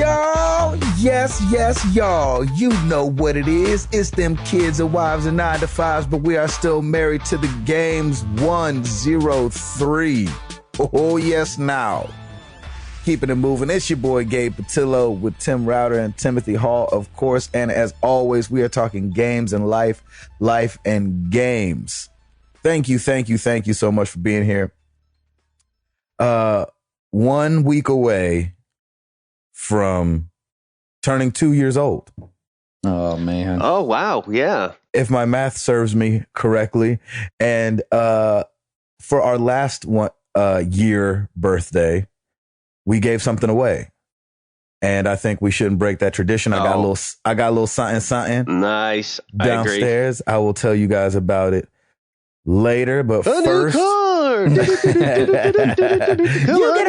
y'all. Yes, y'all. You know what it is. It's them kids and wives and 9 to 5s, but we are still married to the games 103. Oh, yes, now. Keeping it moving. It's your boy Gabe Patillo with Tim Router and Timothy Hall, of course. And as always, we are talking games and life and games. Thank you so much for being here. 1 week away from turning 2 years old. Oh, man. Oh, wow. Yeah. If my math serves me correctly. And for our last year birthday, we gave something away. And I think we shouldn't break that tradition. I got a little something nice downstairs. I will tell you guys about it later, but first, you get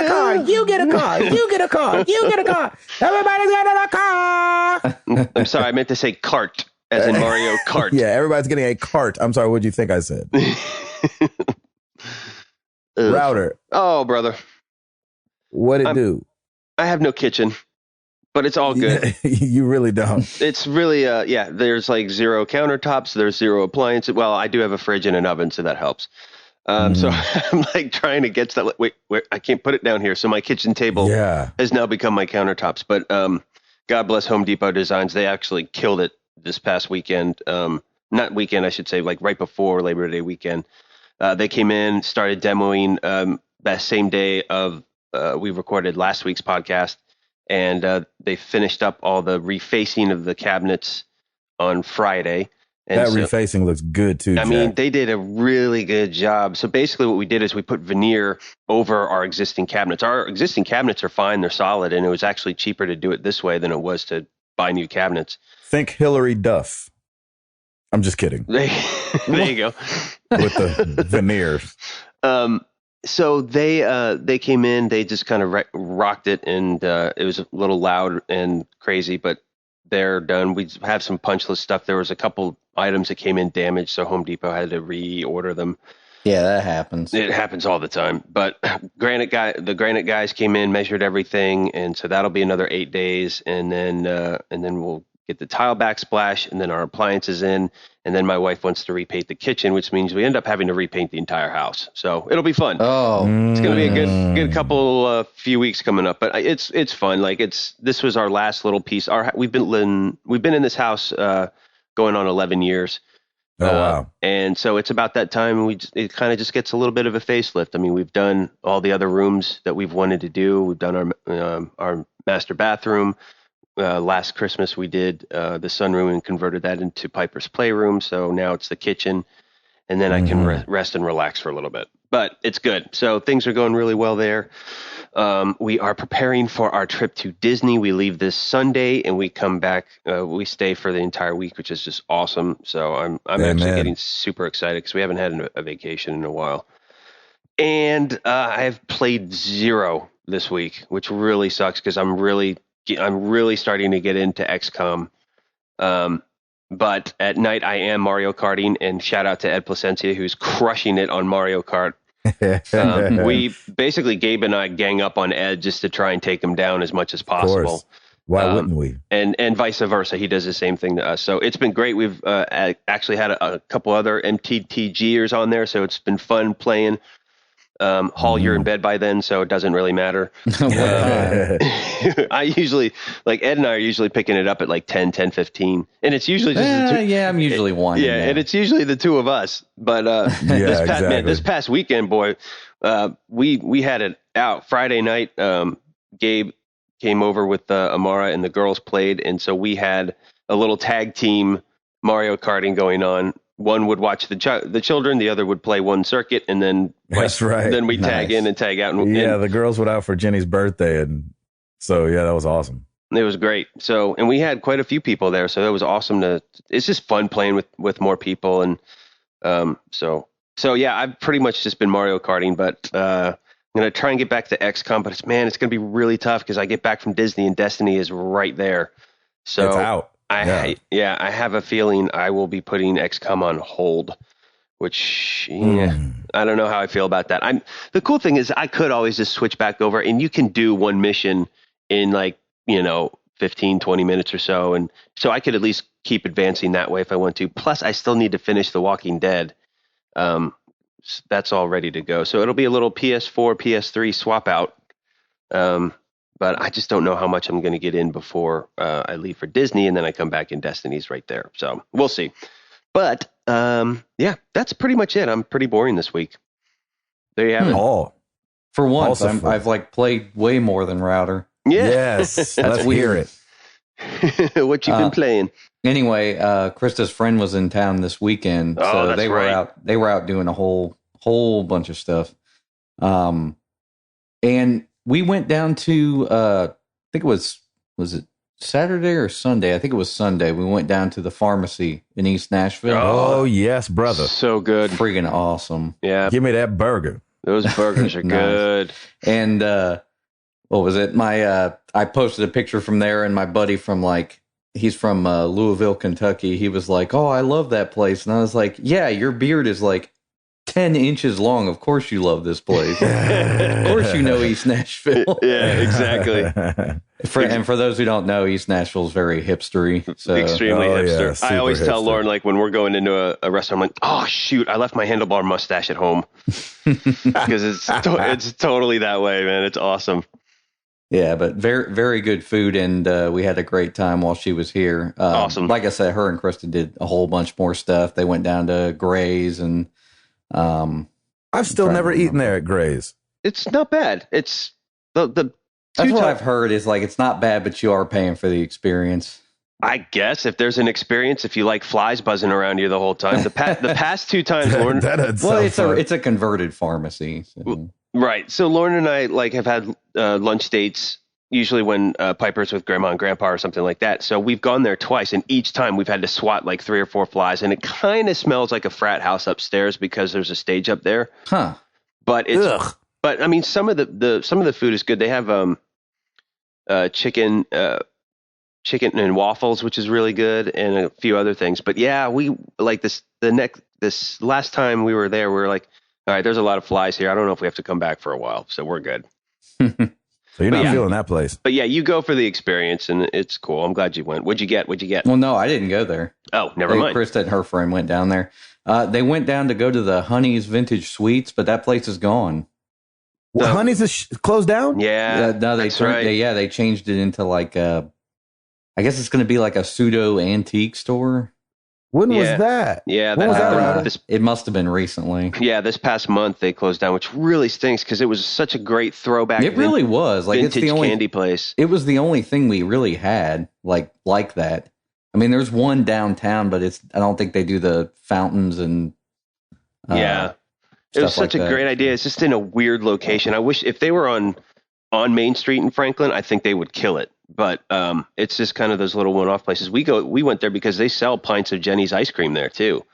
a car. Everybody's getting a car. I'm sorry, I meant to say cart, as in Mario Kart. Yeah, everybody's getting a cart. I'm sorry, what did you think I said? Router. Oh, brother. What it do? I have no kitchen, but it's all good. You really don't. It's really, there's like 0 countertops. There's 0 appliances. Well, I do have a fridge and an oven, so that helps. So I'm like trying to get that. Wait, I can't put it down here. So my kitchen table has now become my countertops. But God bless Home Depot Designs. They actually killed it this past weekend. Not weekend, I should say, like right before Labor Day weekend. They came in, started demoing that same day of we recorded last week's podcast. And they finished up all the refacing of the cabinets on Friday. And that refacing looks good too. I mean, they did a really good job. So basically what we did is we put veneer over our existing cabinets. Our existing cabinets are fine. They're solid. And it was actually cheaper to do it this way than it was to buy new cabinets. Think Hillary Duff. I'm just kidding. There you go. With the veneers. So they came in, they just kind of rocked it, and it was a little loud and crazy, but they're done. We have some punch list stuff. There was a couple items that came in damaged, so Home Depot had to reorder them. Yeah, that happens. It happens all the time. But the granite guys came in, measured everything, and so that'll be another 8 days, and then we'll get the tile backsplash, and then our appliances in, and then my wife wants to repaint the kitchen, which means we end up having to repaint the entire house. So it'll be fun. Oh, it's going to be a good couple few weeks coming up, but it's fun. Like this was our last little piece. We've been in this house going on 11 years. Oh wow! And so it's about that time. It kind of just gets a little bit of a facelift. I mean, we've done all the other rooms that we've wanted to do. We've done our master bathroom. Last Christmas, we did the sunroom and converted that into Piper's Playroom. So now it's the kitchen, and then I can rest and relax for a little bit. But it's good. So things are going really well there. We are preparing for our trip to Disney. We leave this Sunday, and we come back. We stay for the entire week, which is just awesome. So I'm actually getting super excited because we haven't had a vacation in a while. And I've played 0 this week, which really sucks because I'm really starting to get into XCOM. But at night I am Mario Karting, and shout out to Ed Placencia, who's crushing it on Mario Kart. We basically, Gabe and I gang up on Ed just to try and take him down as much as possible. Of course. Why wouldn't we? And vice versa. He does the same thing to us. So it's been great. We've actually had a couple other MTTGers on there. So it's been fun playing. Hall, you're in bed by then, so it doesn't really matter. I usually, like Ed and I are usually picking it up at like 10:15, and it's usually just I'm usually one. Yeah, and it's usually the two of us. But this past weekend, boy, we had it out Friday night. Gabe came over with Amara, and the girls played, and so we had a little tag team Mario Karting going on. One would watch the children, the other would play one circuit, and then that's right. Then we tag in and tag out. And the girls went out for Jenny's birthday, and so that was awesome. It was great. So, and we had quite a few people there, so it was awesome it's just fun playing with more people, and so yeah, I've pretty much just been Mario Karting, but I'm gonna try and get back to XCOM, but it's gonna be really tough because I get back from Disney and Destiny is right there. So it's out. I have a feeling I will be putting XCOM on hold, which I don't know how I feel about that. The cool thing is I could always just switch back over, and you can do one mission in like 15, 20 minutes or so. And so I could at least keep advancing that way if I want to. Plus, I still need to finish The Walking Dead. That's all ready to go. So it'll be a little PS4, PS3 swap out. But I just don't know how much I'm going to get in before I leave for Disney, and then I come back and Destiny's right there. So we'll see. But yeah, that's pretty much it. I'm pretty boring this week. There you have it. Oh, For once, Also I've like played way more than Router. Yeah. yes. Let's hear it. What you been playing? Anyway, Krista's friend was in town this weekend, Oh, so that's they were right. out. They were out doing a whole bunch of stuff. And we went down to I think it was it Saturday or Sunday? I think it was Sunday. We went down to the pharmacy in East Nashville. Oh, yes, brother. So good. Freaking awesome. Yeah. Give me that burger. Those burgers are Nice. good. And what was it? I posted a picture from there, and my buddy from he's from Louisville, Kentucky. He was like, "Oh, I love that place," and I was like, "Yeah, your beard is like 10 inches long. Of course you love this place. Of course you know East Nashville." Yeah, exactly. And for those who don't know, East Nashville is very hipstery. So Extremely hipster. yeah, I always super tell hipster. Lauren, like, when we're going into a restaurant, I'm like, oh, shoot, I left my handlebar mustache at home. Because it's totally that way, man. It's awesome. yeah, but very, very good food, and we had a great time while she was here. Awesome. Like I said, her and Krista did a whole bunch more stuff. They went down to Gray's, and I've still trying to never eaten remember. there at Gray's. It's not bad. It's the that's two what ti- I've heard is like it's not bad, but you are paying for the experience. I guess if there's an experience, if you like flies buzzing around you the whole time. The past two times, Lauren, It's a converted pharmacy. So. right. So Lauren and I have had lunch dates usually when Piper's with grandma and grandpa or something like that. So we've gone there twice, and each time we've had to swat like 3 or 4 flies, and it kind of smells like a frat house upstairs because there's a stage up there. Huh. But I mean, some of the food is good. They have chicken and waffles, which is really good, and a few other things. But yeah, we like this last time we were there, we were like, all right, there's a lot of flies here. I don't know if we have to come back for a while, so we're good. So you're not yeah. feeling that place. But yeah, you go for the experience, and it's cool. I'm glad you went. What'd you get? Well, no, I didn't go there. Oh, never mind. Krista and her friend went down there. They went down to go to the Honey's Vintage Sweets, but that place is gone. Well, Honey's is closed down? Yeah, No, that's right. They changed it into like I guess it's going to be like a pseudo antique store. When was Yeah. that? Yeah, When was that, Ryder? It must have been recently. Yeah, this past month they closed down, which really stinks because it was such a great throwback. It really was like it's vintage the only candy place. It was the only thing we really had like that. I mean, there's one downtown, but I don't think they do the fountains and Yeah, it was stuff like such a that. great idea. It's just in a weird location. I wish if they were on Main Street in Franklin, I think they would kill it. But it's just kind of those little one-off places. We went there because they sell pints of Jenny's ice cream there too.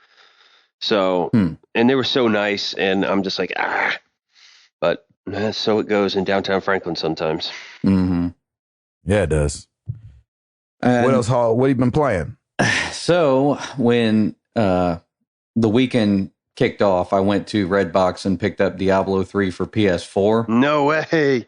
So and they were so nice, and I'm just like but so it goes in downtown Franklin sometimes. Mm-hmm. Yeah, it does. And What else, Hall? What have you been playing? So when the weekend kicked off, I went to Redbox and picked up Diablo 3 for PS4. No way.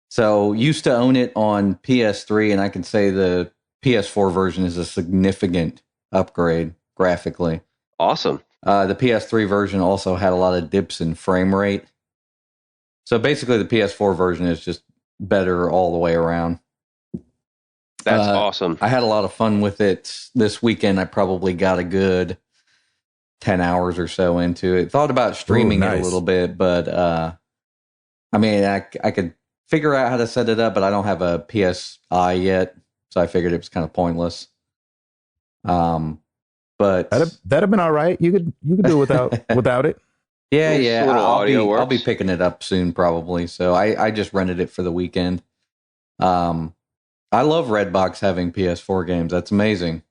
So used to own it on PS3, and I can say the PS4 version is a significant upgrade graphically. Awesome. The PS3 version also had a lot of dips in frame rate. So basically the PS4 version is just better all the way around. That's awesome. I had a lot of fun with it this weekend. I probably got a good 10 hours or so into it. Thought about streaming it a little bit, but I mean, I could figure out how to set it up, but I don't have a PSI yet, so I figured it was kind of pointless. But That'd have been all right. You could do it without it. yeah, Just yeah, a little audio I'll be works. picking it up soon probably. So I just rented it for the weekend. I love Redbox having PS4 games. That's amazing.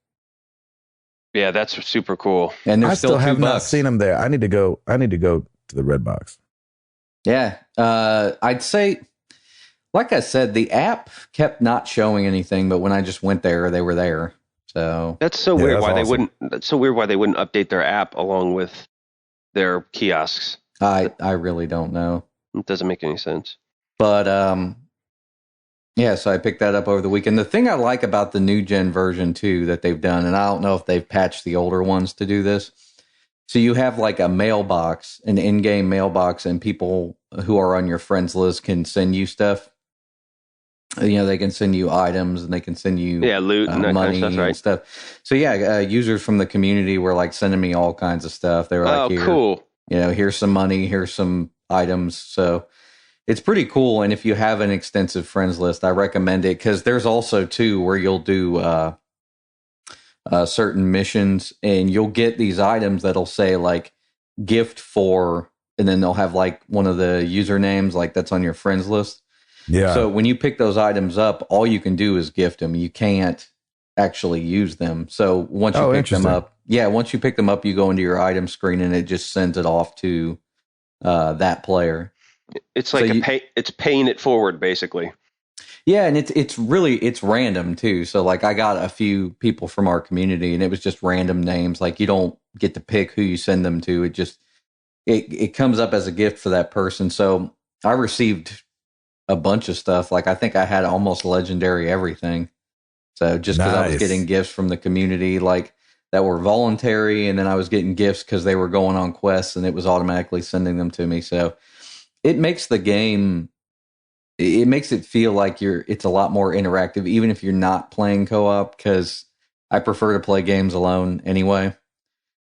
Yeah, that's super cool. And they're I still still have $2. not seen them there. I need to go to the Red Box. Yeah. I'd say, like I said, the app kept not showing anything, but when I just went there, they were there. So That's so Yeah, weird that's why they awesome. wouldn't. That's so weird why they wouldn't update their app along with their kiosks. I really don't know. It doesn't make any sense. But Yeah, so I picked that up over the weekend. The thing I like about the new gen version too that they've done, and I don't know if they've patched the older ones to do this. So you have like a mailbox, an in-game mailbox, and people who are on your friends list can send you stuff. You know, they can send you items and they can send you loot and that money kind of stuff, right? and stuff. So yeah, users from the community were like sending me all kinds of stuff. They were like, "Here, cool. you know, here's some money, here's some items." So it's pretty cool. And if you have an extensive friends list, I recommend it because there's also too where you'll do certain missions and you'll get these items that'll say like gift for, and then they'll have like one of the usernames like that's on your friends list. Yeah. So when you pick those items up, all you can do is gift them. You can't actually use them. So once you pick them up, once you pick them up, you go into your item screen and it just sends it off to that player. It's like it's paying it forward, basically. Yeah, and it's random too. So like I got a few people from our community, and it was just random names. Like you don't get to pick who you send them to. It just it comes up as a gift for that person. So I received a bunch of stuff. Like I think I had almost legendary everything. So just because I was getting gifts from the community, like that were voluntary, and then I was getting gifts because they were going on quests, and it was automatically sending them to me. So it makes the game, it makes it feel like it's a lot more interactive, even if you're not playing co-op, because I prefer to play games alone anyway.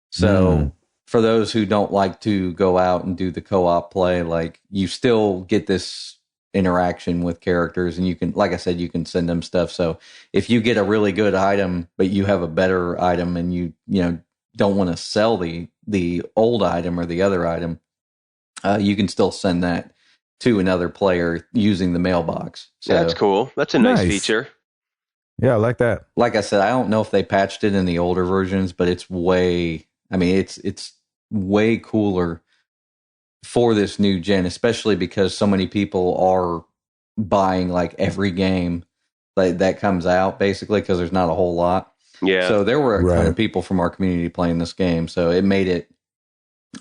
So for those who don't like to go out and do the co-op play, like you still get this interaction with characters, and you can, like I said, you can send them stuff. So if you get a really good item, but you have a better item and you don't want to sell the old item or the other item, you can still send that to another player using the mailbox. So that's cool. That's a nice feature. Yeah, I like that. Like I said, I don't know if they patched it in the older versions, but it's way cooler for this new gen, especially because so many people are buying like every game that comes out, basically, because there's not a whole lot. Yeah. So there were a ton of people from our community playing this game, so it made it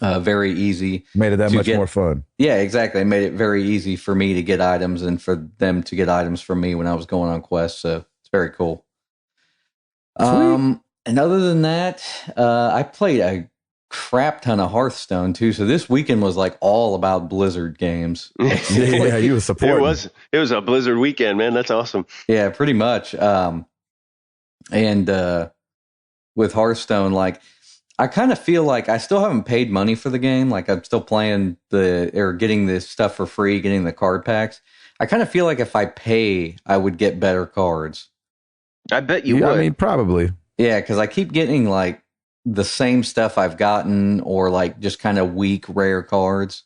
very easy. Made it that much more fun. Yeah, exactly. It made it very easy for me to get items and for them to get items from me when I was going on quests. So it's very cool. And other than that, I played a crap ton of Hearthstone too. So this weekend was like all about Blizzard games. Yeah, you were supporting. It was a Blizzard weekend, man. That's awesome. Yeah, pretty much. And with Hearthstone, like I kind of feel like I still haven't paid money for the game. Like I'm still playing getting this stuff for free, getting the card packs. I kind of feel like if I pay, I would get better cards. I bet you would. I mean, probably. Yeah, because I keep getting like the same stuff I've gotten, or like just kind of weak, rare cards.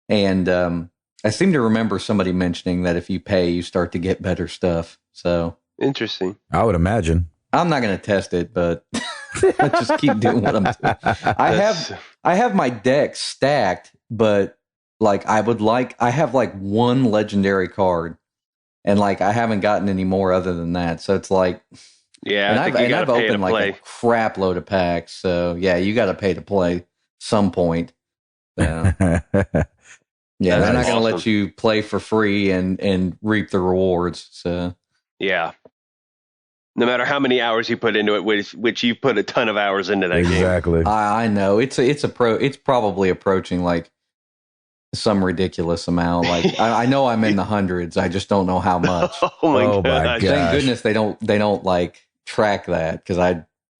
And I seem to remember somebody mentioning that if you pay, you start to get better stuff. So interesting. I would imagine. I'm not going to test it, but I just keep doing what I'm doing. I have my deck stacked, but like I have like one legendary card, and like I haven't gotten any more other than that. So it's like, yeah, and I've opened like a crap load of packs. So yeah, you got to pay to play some point. Yeah, yeah, they're not going to let you play for free and reap the rewards. So yeah. No matter how many hours you put into it, which you put a ton of hours into that game. Exactly. I know it's probably approaching like some ridiculous amount. Like I know I'm in the hundreds. I just don't know how much. Oh my gosh. Thank goodness they don't like track that, because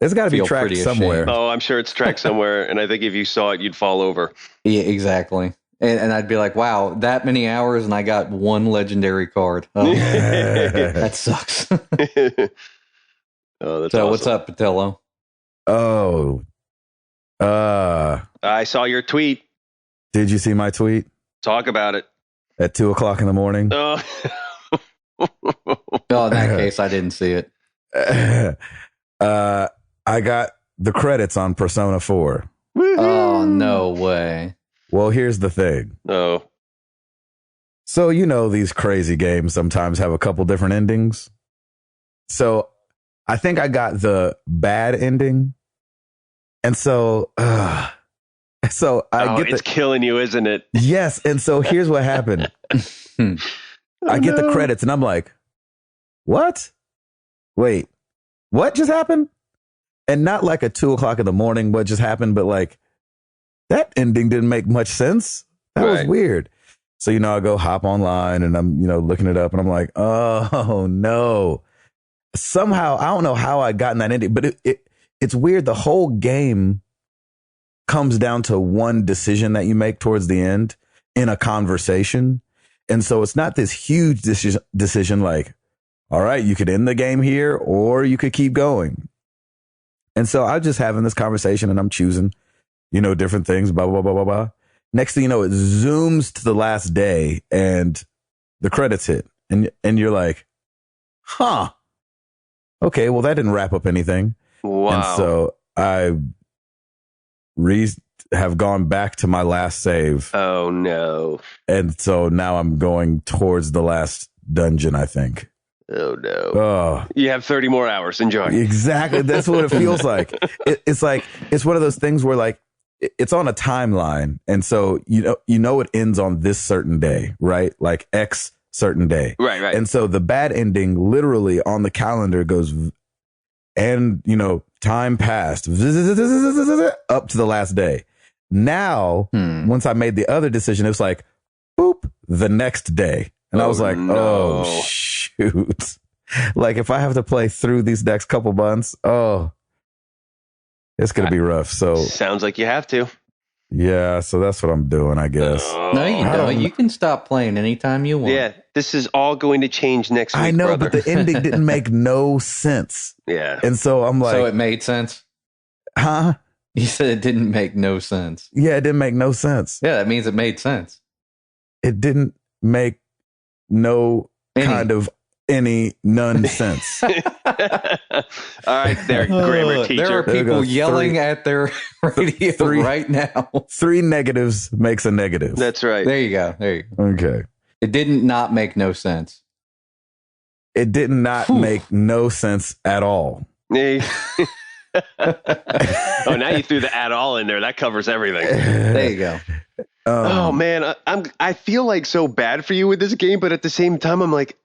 it's got to be tracked somewhere. Oh, I'm sure it's tracked somewhere. And I think if you saw it, you'd fall over. Yeah, exactly. And I'd be like, wow, that many hours and I got one legendary card. Oh, that sucks. Oh, that's so awesome. What's up, Patello? Oh, I saw your tweet. Did you see my tweet? Talk about it. At 2:00 in the morning. Oh, in that case, I didn't see it. I got the credits on Persona 4. Oh, no way. Well, here's the thing. Oh. So, these crazy games sometimes have a couple different endings. So I think I got the bad ending. And so, it's killing you, isn't it? Yes. And so here's what happened. I get the credits and I'm like, what? Wait, what just happened? And not like at 2:00 in the morning, what just happened, but like that ending didn't make much sense. That was weird. So, I go hop online and I'm, looking it up and I'm like, oh no. Somehow, I don't know how I'd gotten that ending, but it's weird. The whole game comes down to one decision that you make towards the end in a conversation. And so it's not this huge decision like, all right, you could end the game here or you could keep going. And so I'm just having this conversation and I'm choosing, different things, blah, blah, blah, blah, blah. Next thing you know, it zooms to the last day and the credits hit. And you're like, huh. Okay, well, that didn't wrap up anything. Wow. And so I have gone back to my last save. Oh, no. And so now I'm going towards the last dungeon, I think. Oh, no. Oh, You have 30 more hours. Enjoy. exactly. That's what it feels like. It's like, it's one of those things where like, it's on a timeline. And so, it ends on this certain day, right? Like X certain day. Right. And so the bad ending literally on the calendar goes, and, time passed up to the last day. Now, once I made the other decision, it was like, boop, the next day. And I was like, no. oh, shoot. Like if I have to play through these next couple months, it's going to be rough. So sounds like you have to. Yeah, so that's what I'm doing, I guess. No, you don't. You can stop playing anytime you want. Yeah, this is all going to change next week, I know, brother. but the ending didn't make no sense. Yeah. And so I'm like... So it made sense? Huh? You said it didn't make no sense. Yeah, it didn't make no sense. Yeah, that means it made sense. It didn't make none sense. All right, there, grammar teacher. There are people yelling at their radio right now. 3 negatives makes a negative. That's right. There you go. Okay. It didn't not make no sense. It did not make no sense at all. Oh, now you threw the at all in there. That covers everything. There you go. Oh man, I feel like so bad for you with this game, but at the same time, I'm like,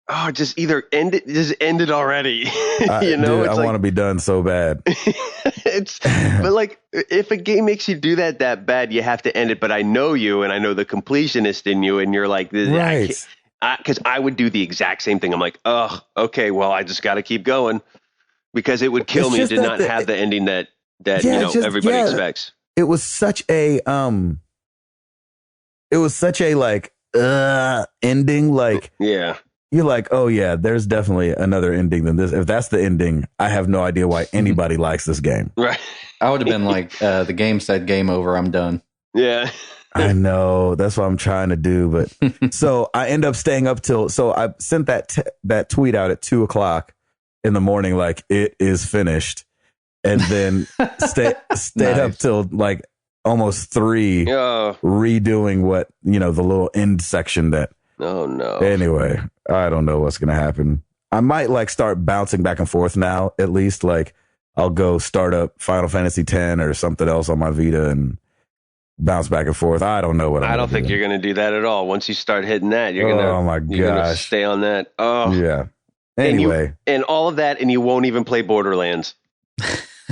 oh, just either end it, just end it already. Dude, I like, want to be done so bad. But like, if a game makes you do that bad, you have to end it. But I know you, and I know the completionist in you, and you're like, right? Because I would do the exact same thing. I'm like, oh, okay, well, I just got to keep going because it would kill me to not have the ending that everybody expects. It was such a like ending, like yeah. You're like, oh yeah, there's definitely another ending than this. If that's the ending, I have no idea why anybody likes this game. Right. I would have been like, the game said game over, I'm done. Yeah. I know. That's what I'm trying to do. But so I end up staying up so I sent that tweet out at 2:00 in the morning, like it is finished. And then stayed Nice. up till like almost 3 redoing what, the little end section that. Oh no. Anyway, I don't know what's going to happen. I might like start bouncing back and forth now, at least. Like I'll go start up Final Fantasy X or something else on my Vita and bounce back and forth. I don't know what I don't think you're going to do that at all. Once you start hitting that, you're going to stay on that. Oh yeah. Anyway. And all of that, and you won't even play Borderlands.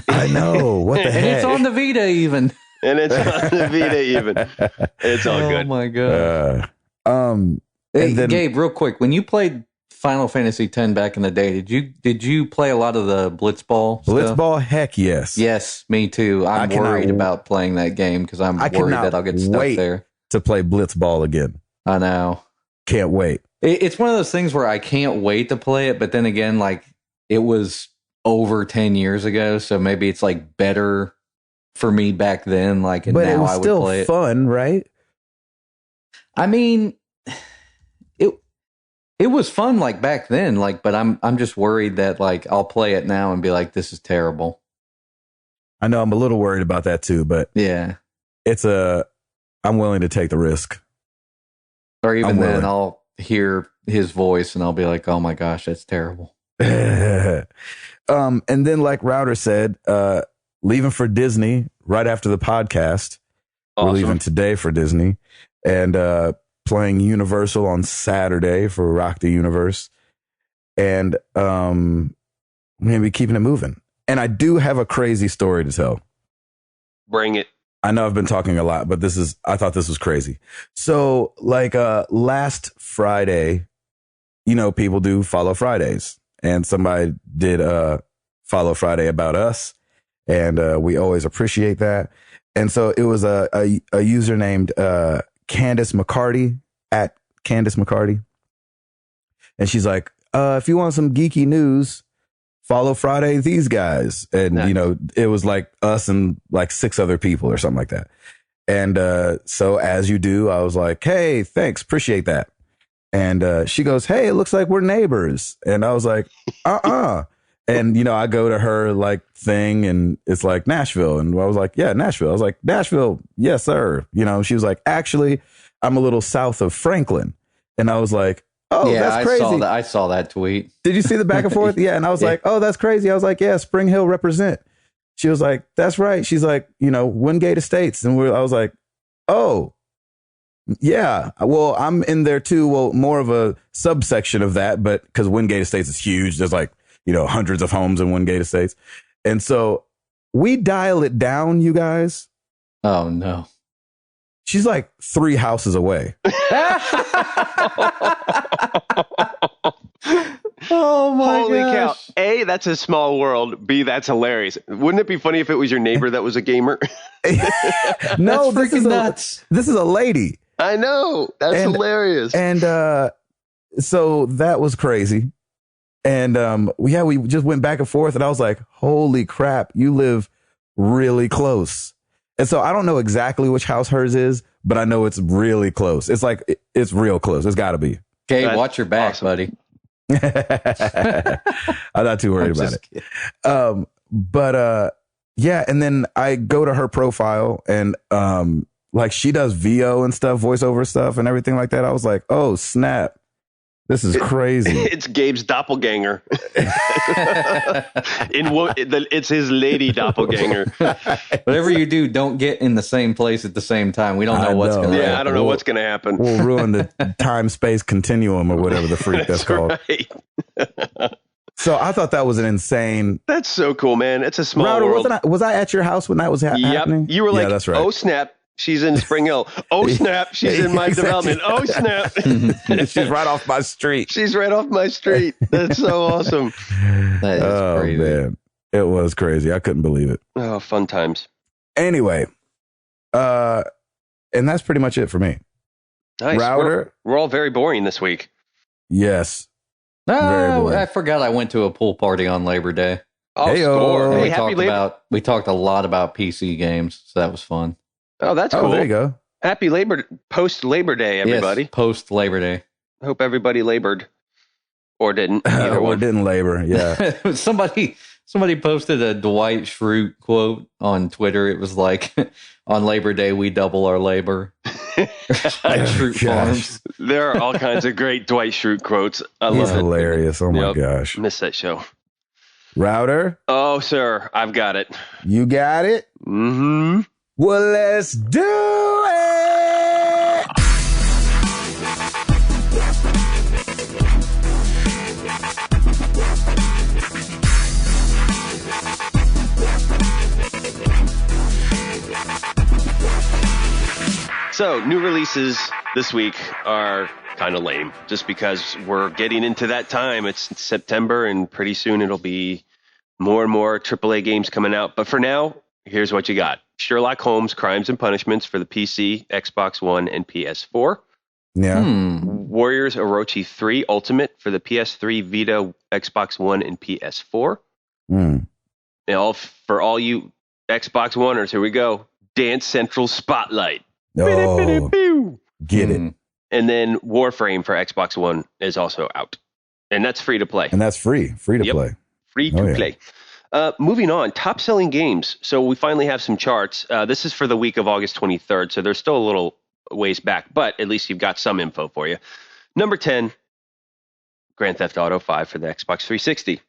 I know. What the heck? And it's on the Vita even. And it's on the Vita even. It's all good. Oh my God. Hey, Gabe, real quick, when you played Final Fantasy X back in the day, did you play a lot of the Blitzball stuff? Blitzball? Heck yes. Yes, me too. I'm worried about playing that game because I'm worried that I'll get stuck there. To play Blitzball again. I know. Can't wait. It's one of those things where I can't wait to play it, but then again, like it was over 10 years ago, so maybe it's like better for me back then. Like, and but now it was I would still play it. Fun, right? I mean, it was fun like back then, like, but I'm just worried that like I'll play it now and be like, this is terrible. I know I'm a little worried about that too, but yeah, I'm willing to take the risk. Or even then I'll hear his voice and I'll be like, oh my gosh, that's terrible. And then like Router said, leaving for Disney right after the podcast. Awesome. We're leaving today for Disney. And playing Universal on Saturday for Rock the Universe. And we're going to be keeping it moving. And I do have a crazy story to tell. Bring it. I know I've been talking a lot, but I thought this was crazy. So like last Friday, people do Follow Fridays, and somebody did Follow Friday about us, and we always appreciate that. And so it was a user named Candace McCarty, at Candace McCarty. And she's like, if you want some geeky news, follow Friday these guys. And, nice. It was like us and like 6 other people or something like that. And so as you do, I was like, hey, thanks, appreciate that. And she goes, hey, it looks like we're neighbors. And I was like, And, I go to her like thing and it's like Nashville. And I was like, yeah, Nashville. I was like, Nashville. Yes, sir. She was like, actually, I'm a little south of Franklin. And I was like, oh, yeah, that's crazy. I saw that tweet. Did you see the back and forth? Yeah. And I was like, oh, that's crazy. I was like, yeah, Spring Hill represent. She was like, that's right. She's like, Wingate Estates. And I was like, oh, yeah, well, I'm in there too. Well, more of a subsection of that, but because Wingate Estates is huge. There's like, hundreds of homes in Wingate Estates. And so we dial it down, you guys. Oh, no. She's like 3 houses away. Oh my Holy gosh. cow. A, that's a small world. B, that's hilarious. Wouldn't it be funny if it was your neighbor that was a gamer? No, that's freaking nuts. This is a lady. I know. That's hilarious. And so that was crazy. And we just went back and forth, and I was like, holy crap, you live really close. And so I don't know exactly which house hers is, but I know it's really close. It's like, it's real close. It's got to be. Okay, watch your back, awesome. buddy. I'm not too worried about it. But yeah, and then I go to her profile, and like she does VO and stuff, voiceover stuff and everything like that. I was like, oh, snap. This is crazy. It's Gabe's doppelganger. It's his lady doppelganger. Whatever you do, don't get in the same place at the same time. We don't know what's going to happen. Yeah, I don't know what's going to happen. We'll ruin the time-space continuum or whatever the freak that's called. Right. So I thought that was an insane. That's so cool, man. It's a small Router, world. Was I at your house when that was happening? You were like, that's right. Oh, snap. She's in Spring Hill. Oh, snap. She's in my development. Oh, snap. She's right off my street. She's right off my street. That's so awesome. That is crazy. Man. It was crazy. I couldn't believe it. Oh, fun times. Anyway, and that's pretty much it for me. Nice. Router. We're all very boring this week. Yes. Oh, I forgot I went to a pool party on Labor Day. Oh, Hey-o. score. And Hey, we talked a lot about PC games, so that was fun. Oh, that's cool. Oh, there you go. Happy post-Labor Day, everybody. Yes, post Labor Day. Hope everybody labored. Or didn't. Either Or one. didn't labor. Yeah. Somebody posted a Dwight Schrute quote on Twitter. It was like, on Labor Day, we double our labor. Like Schrute Farms. There are all kinds of great Dwight Schrute quotes. I love it. Hilarious. Oh, my gosh. Miss that show. Router. Oh, sir. I've got it. You got it? Mm-hmm. Well, let's do it. So, new releases this week are kind of lame just because we're getting into that time. It's September and pretty soon it'll be more and more AAA games coming out. But for now, here's what you got. Sherlock Holmes Crimes and Punishments for the PC, Xbox One, and PS4. Yeah. Warriors Orochi 3 Ultimate for the PS3, Vita, Xbox One, and PS4. And for all you Xbox Oneers, here we go. Dance Central Spotlight. Oh, get it. And then Warframe for Xbox One is also out. And that's free to play. And that's free to play. Free to play. Moving on, top-selling games. So we finally have some charts. This is for the week of August 23rd, so there's still a little ways back, but at least you've got some info for you. Number 10, Grand Theft Auto 5 for the Xbox 360.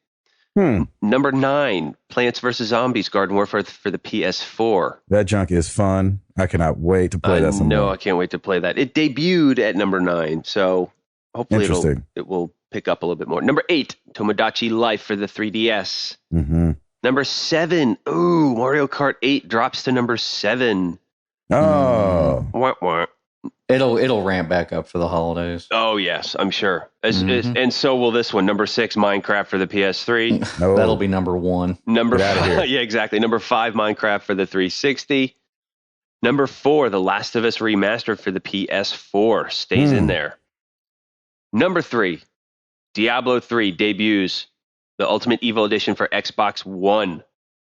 Number 9, Plants vs. Zombies Garden Warfare for the PS4. That junk is fun. I cannot wait to play that some No, more. I can't wait to play that. It debuted at number 9, so hopefully it will pick up a little bit more. Number 8, Tomodachi Life for the 3DS. Mm-hmm. Number 7, Mario Kart 8 drops to number 7. Oh. Wah, wah. It'll ramp back up for the holidays. Oh, yes, I'm sure. And so will this one. Number 6, Minecraft for the PS3. Oh. That'll be number 1. Number 5, yeah, exactly. Number 5, Minecraft for the 360. Number 4, The Last of Us Remastered for the PS4 stays in there. Number 3, Diablo 3 debuts the Ultimate Evil Edition for Xbox One.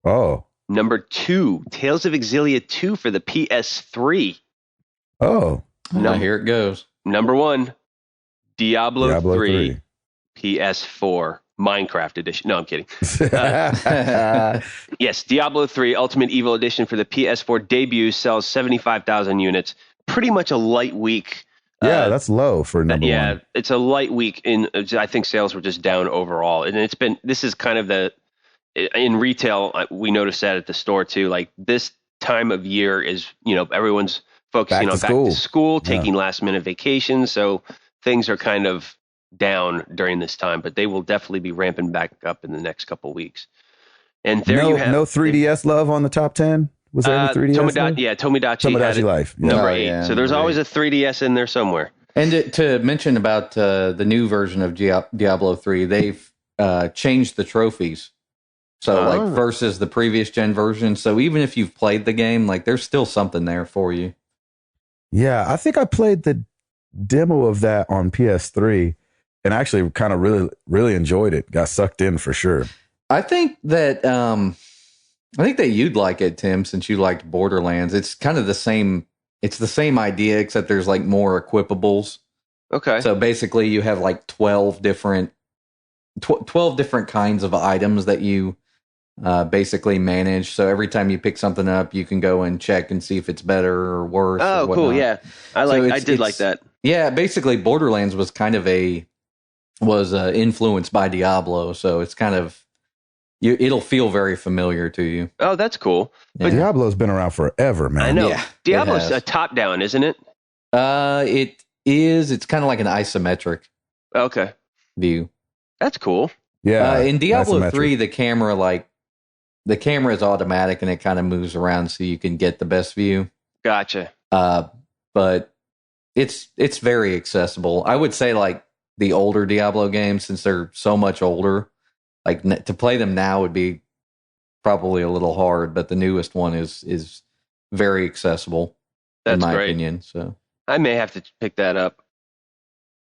Oh. Number 2, Tales of Exilia 2 for the PS3. Oh. Here it goes. Number 1, Diablo 3 PS4 Minecraft Edition. No, I'm kidding. Yes, Diablo 3 Ultimate Evil Edition for the PS4 debut sells 75,000 units. Pretty much a light week. Yeah, that's low for number one. Yeah, it's a light week. I think sales were just down overall. And this is kind of in retail, we noticed that at the store too. Like this time of year is, everyone's focusing on back to school, taking last minute vacations. So things are kind of down during this time, but they will definitely be ramping back up in the next couple of weeks. And there you have no 3DS love on the top 10. Was there any 3DS? Tomodachi Life. Yeah. Number 8. Yeah, so there's always a 3DS in there somewhere. And to mention about the new version of Diablo 3, they've changed the trophies. So versus the previous gen version. So even if you've played the game, there's still something there for you. Yeah, I think I played the demo of that on PS3 and actually kind of really, really enjoyed it. Got sucked in for sure. I think that you'd like it, Tim, since you liked Borderlands. It's kind of the same. It's the same idea, except there's more equipables. Okay. So basically, you have 12 different kinds of items that you basically manage. So every time you pick something up, you can go and check and see if it's better or worse. Oh, or cool! Yeah, I did like that. Yeah, basically, Borderlands was kind of influenced by Diablo, so it's kind of. It'll feel very familiar to you. Oh, that's cool. But Diablo's been around forever, man. I know. Yeah, Diablo's a top-down, isn't it? It is. It's kind of like an isometric view. That's cool. Yeah. In Diablo 3, the camera is automatic and it kind of moves around so you can get the best view. Gotcha. But it's very accessible. I would say the older Diablo games, since they're so much older. To play them now would be probably a little hard, but the newest one is very accessible. That's in my great. opinion. So I may have to pick that up.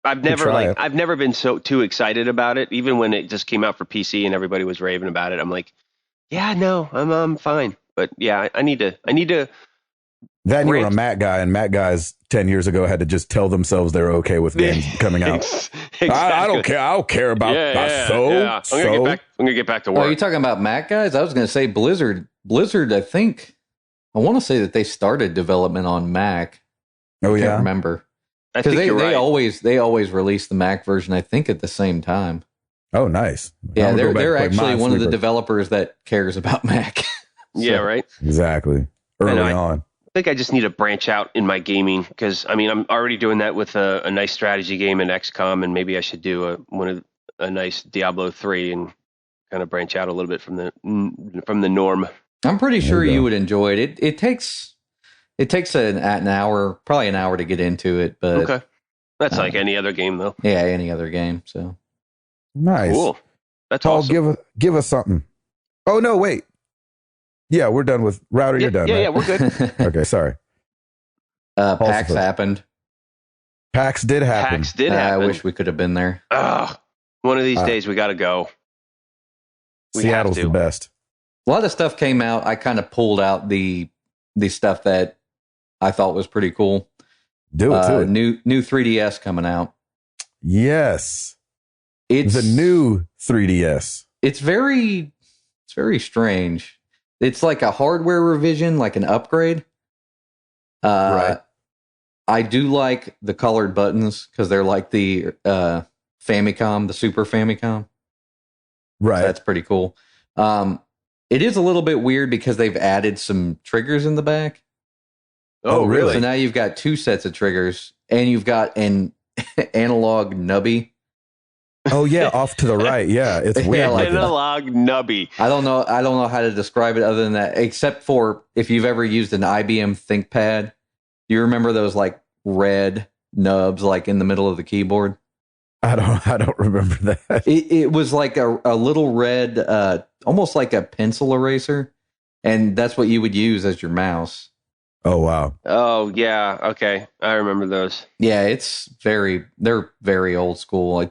I've never been too excited about it, even when it just came out for PC and everybody was raving about it. I'm like, yeah, no, I'm fine. But yeah, I need to. That you were a Mac guy, and Mac guys 10 years ago had to just tell themselves they're okay with games coming out. Exactly. I don't care. I don't care about that. I'm gonna get back to work. Are you talking about Mac guys? I was going to say Blizzard. Blizzard, I want to say that they started development on Mac. Oh, I can't remember. Because they always release the Mac version, I think, at the same time. Oh, nice. Yeah, they're actually one of the developers that cares about Mac. Yeah, right. Exactly. Early on. I think I just need to branch out in my gaming because I'm already doing that with a nice strategy game in XCOM, and maybe I should do a nice Diablo 3 and kind of branch out a little bit from the norm. I'm pretty sure you would enjoy it. It takes an hour, probably an hour to get into it, but okay, that's like any other game though. Yeah, any other game. So nice, cool. That's Paul, awesome. Give us something. Oh no, wait. Yeah, we're done with Router. You're done. Yeah, right? We're good. Okay, sorry. PAX happened. PAX did happen. I wish we could have been there. One of these days we got to go. Seattle's the best. A lot of stuff came out. I kind of pulled out the stuff that I thought was pretty cool. Do it. New 3DS coming out. Yes. It's the new 3DS. It's very strange. It's like a hardware revision, like an upgrade. Right. I do like the colored buttons because they're like the Famicom, the Super Famicom. Right. So that's pretty cool. It is a little bit weird because they've added some triggers in the back. Oh, really? So now you've got 2 sets of triggers, and you've got an analog nubby. Oh yeah, off to the right. Yeah, it's weird. Yeah, like Analog nubby. I don't know how to describe it other than that, except for if you've ever used an IBM ThinkPad. Do you remember those like red nubs like in the middle of the keyboard? I don't remember that. It was like a little red, almost like a pencil eraser, and that's what you would use as your mouse. Oh wow. Oh yeah. Okay, I remember those. Yeah, they're very old school. I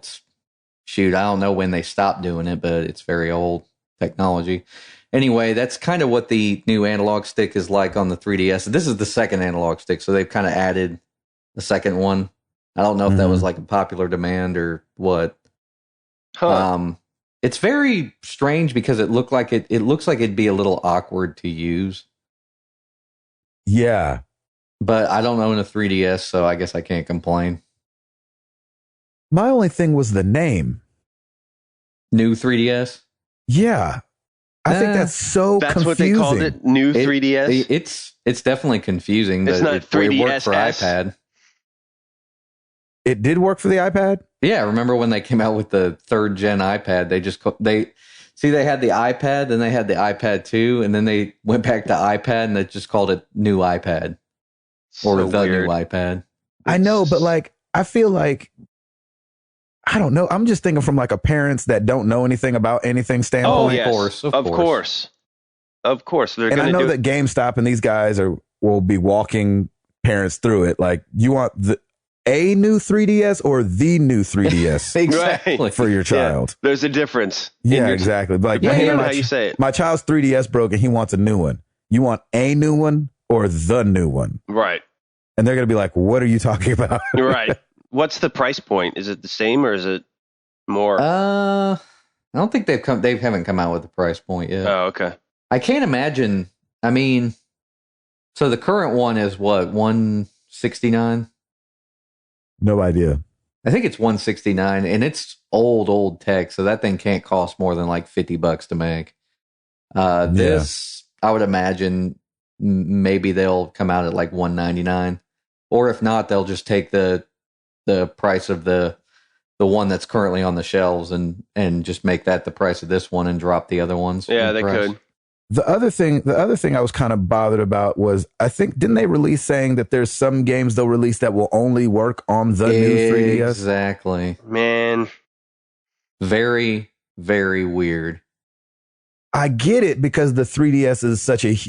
don't know when they stopped doing it, but it's very old technology. Anyway, that's kind of what the new analog stick is like on the 3DS. This is the second analog stick, so they've kind of added a second one. I don't know if that was like a popular demand or what. Huh. It's very strange because it looks like it'd be a little awkward to use. Yeah. But I don't own a 3DS, so I guess I can't complain. My only thing was the name. New 3DS? Yeah. I think that's so That's confusing. what they called it. New 3DS. It's definitely confusing. It's not 3DS. It worked for iPad. It did work for the iPad? Yeah, remember when they came out with the 3rd gen iPad? They had the iPad, then they had the iPad 2, and then they went back to iPad and they just called it new iPad or the weird. new iPad. I know, but like I feel like I don't know. I'm just thinking from like a parents that don't know anything about anything standpoint. Oh, yes. Of course. They're And I know do that GameStop and these guys will be walking parents through it. Like, you want a new 3DS or the new 3DS Exactly. for your child? Yeah, there's a difference. Yeah, exactly. Like, how you say it. My child's 3DS broke and he wants a new one. You want a new one or the new one? Right. And they're going to be like, what are you talking about? Right. What's the price point? Is it the same or is it more? I don't think they haven't come out with a price point yet. Oh, okay. I can't imagine. I mean, so the current one is what, $169? No idea. I think it's $169, and it's old tech, so that thing can't cost more than like $50 to make. This, I would imagine, maybe they'll come out at like $199, or if not, they'll just take the price of the one that's currently on the shelves and just make that the price of this one and drop the other ones. Yeah, they could. The other thing I was kind of bothered about was, I think, didn't they release saying that there's some games they'll release that will only work on the new 3DS? Exactly. Man. Very, very weird. I get it because the 3DS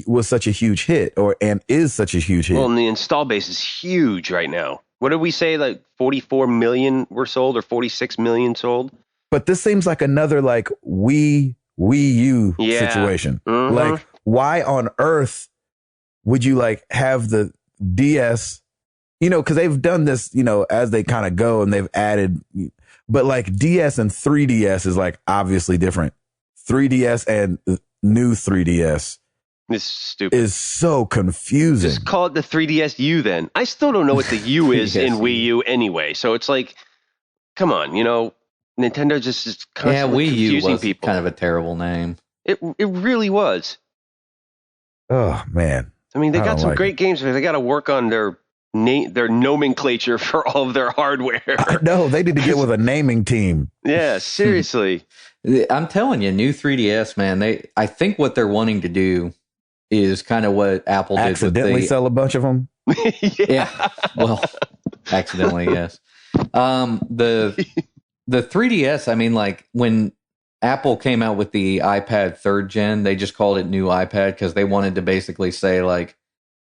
was such a huge hit, and is such a huge hit. Well, and the install base is huge right now. What did we say? Like 44 million were sold or 46 million sold? But this seems like another like Wii U situation. Mm-hmm. Like, why on earth would you like have the DS? Because they've done this, as they kind of go, and they've added, but like DS and 3DS is like obviously different. 3DS and new 3DS. This is stupid. Is so confusing. Just call it the 3DS U then. I still don't know what the U is Yes. in Wii U anyway. So it's like, come on, Nintendo just is constantly Wii U confusing was people. kind of a terrible name. It really was. Oh man. I mean, they I got don't some like great games, but they got to work on their nomenclature for all of their hardware. No, they need to get with a naming team. Yeah, seriously. I'm telling you, new 3DS, man. I think what they're wanting to do is kind of what Apple did Accidentally with the sell a bunch of them. Yeah. Well, accidentally, yes. The 3DS, I mean, like when Apple came out with the iPad 3rd gen, they just called it new iPad because they wanted to basically say, like,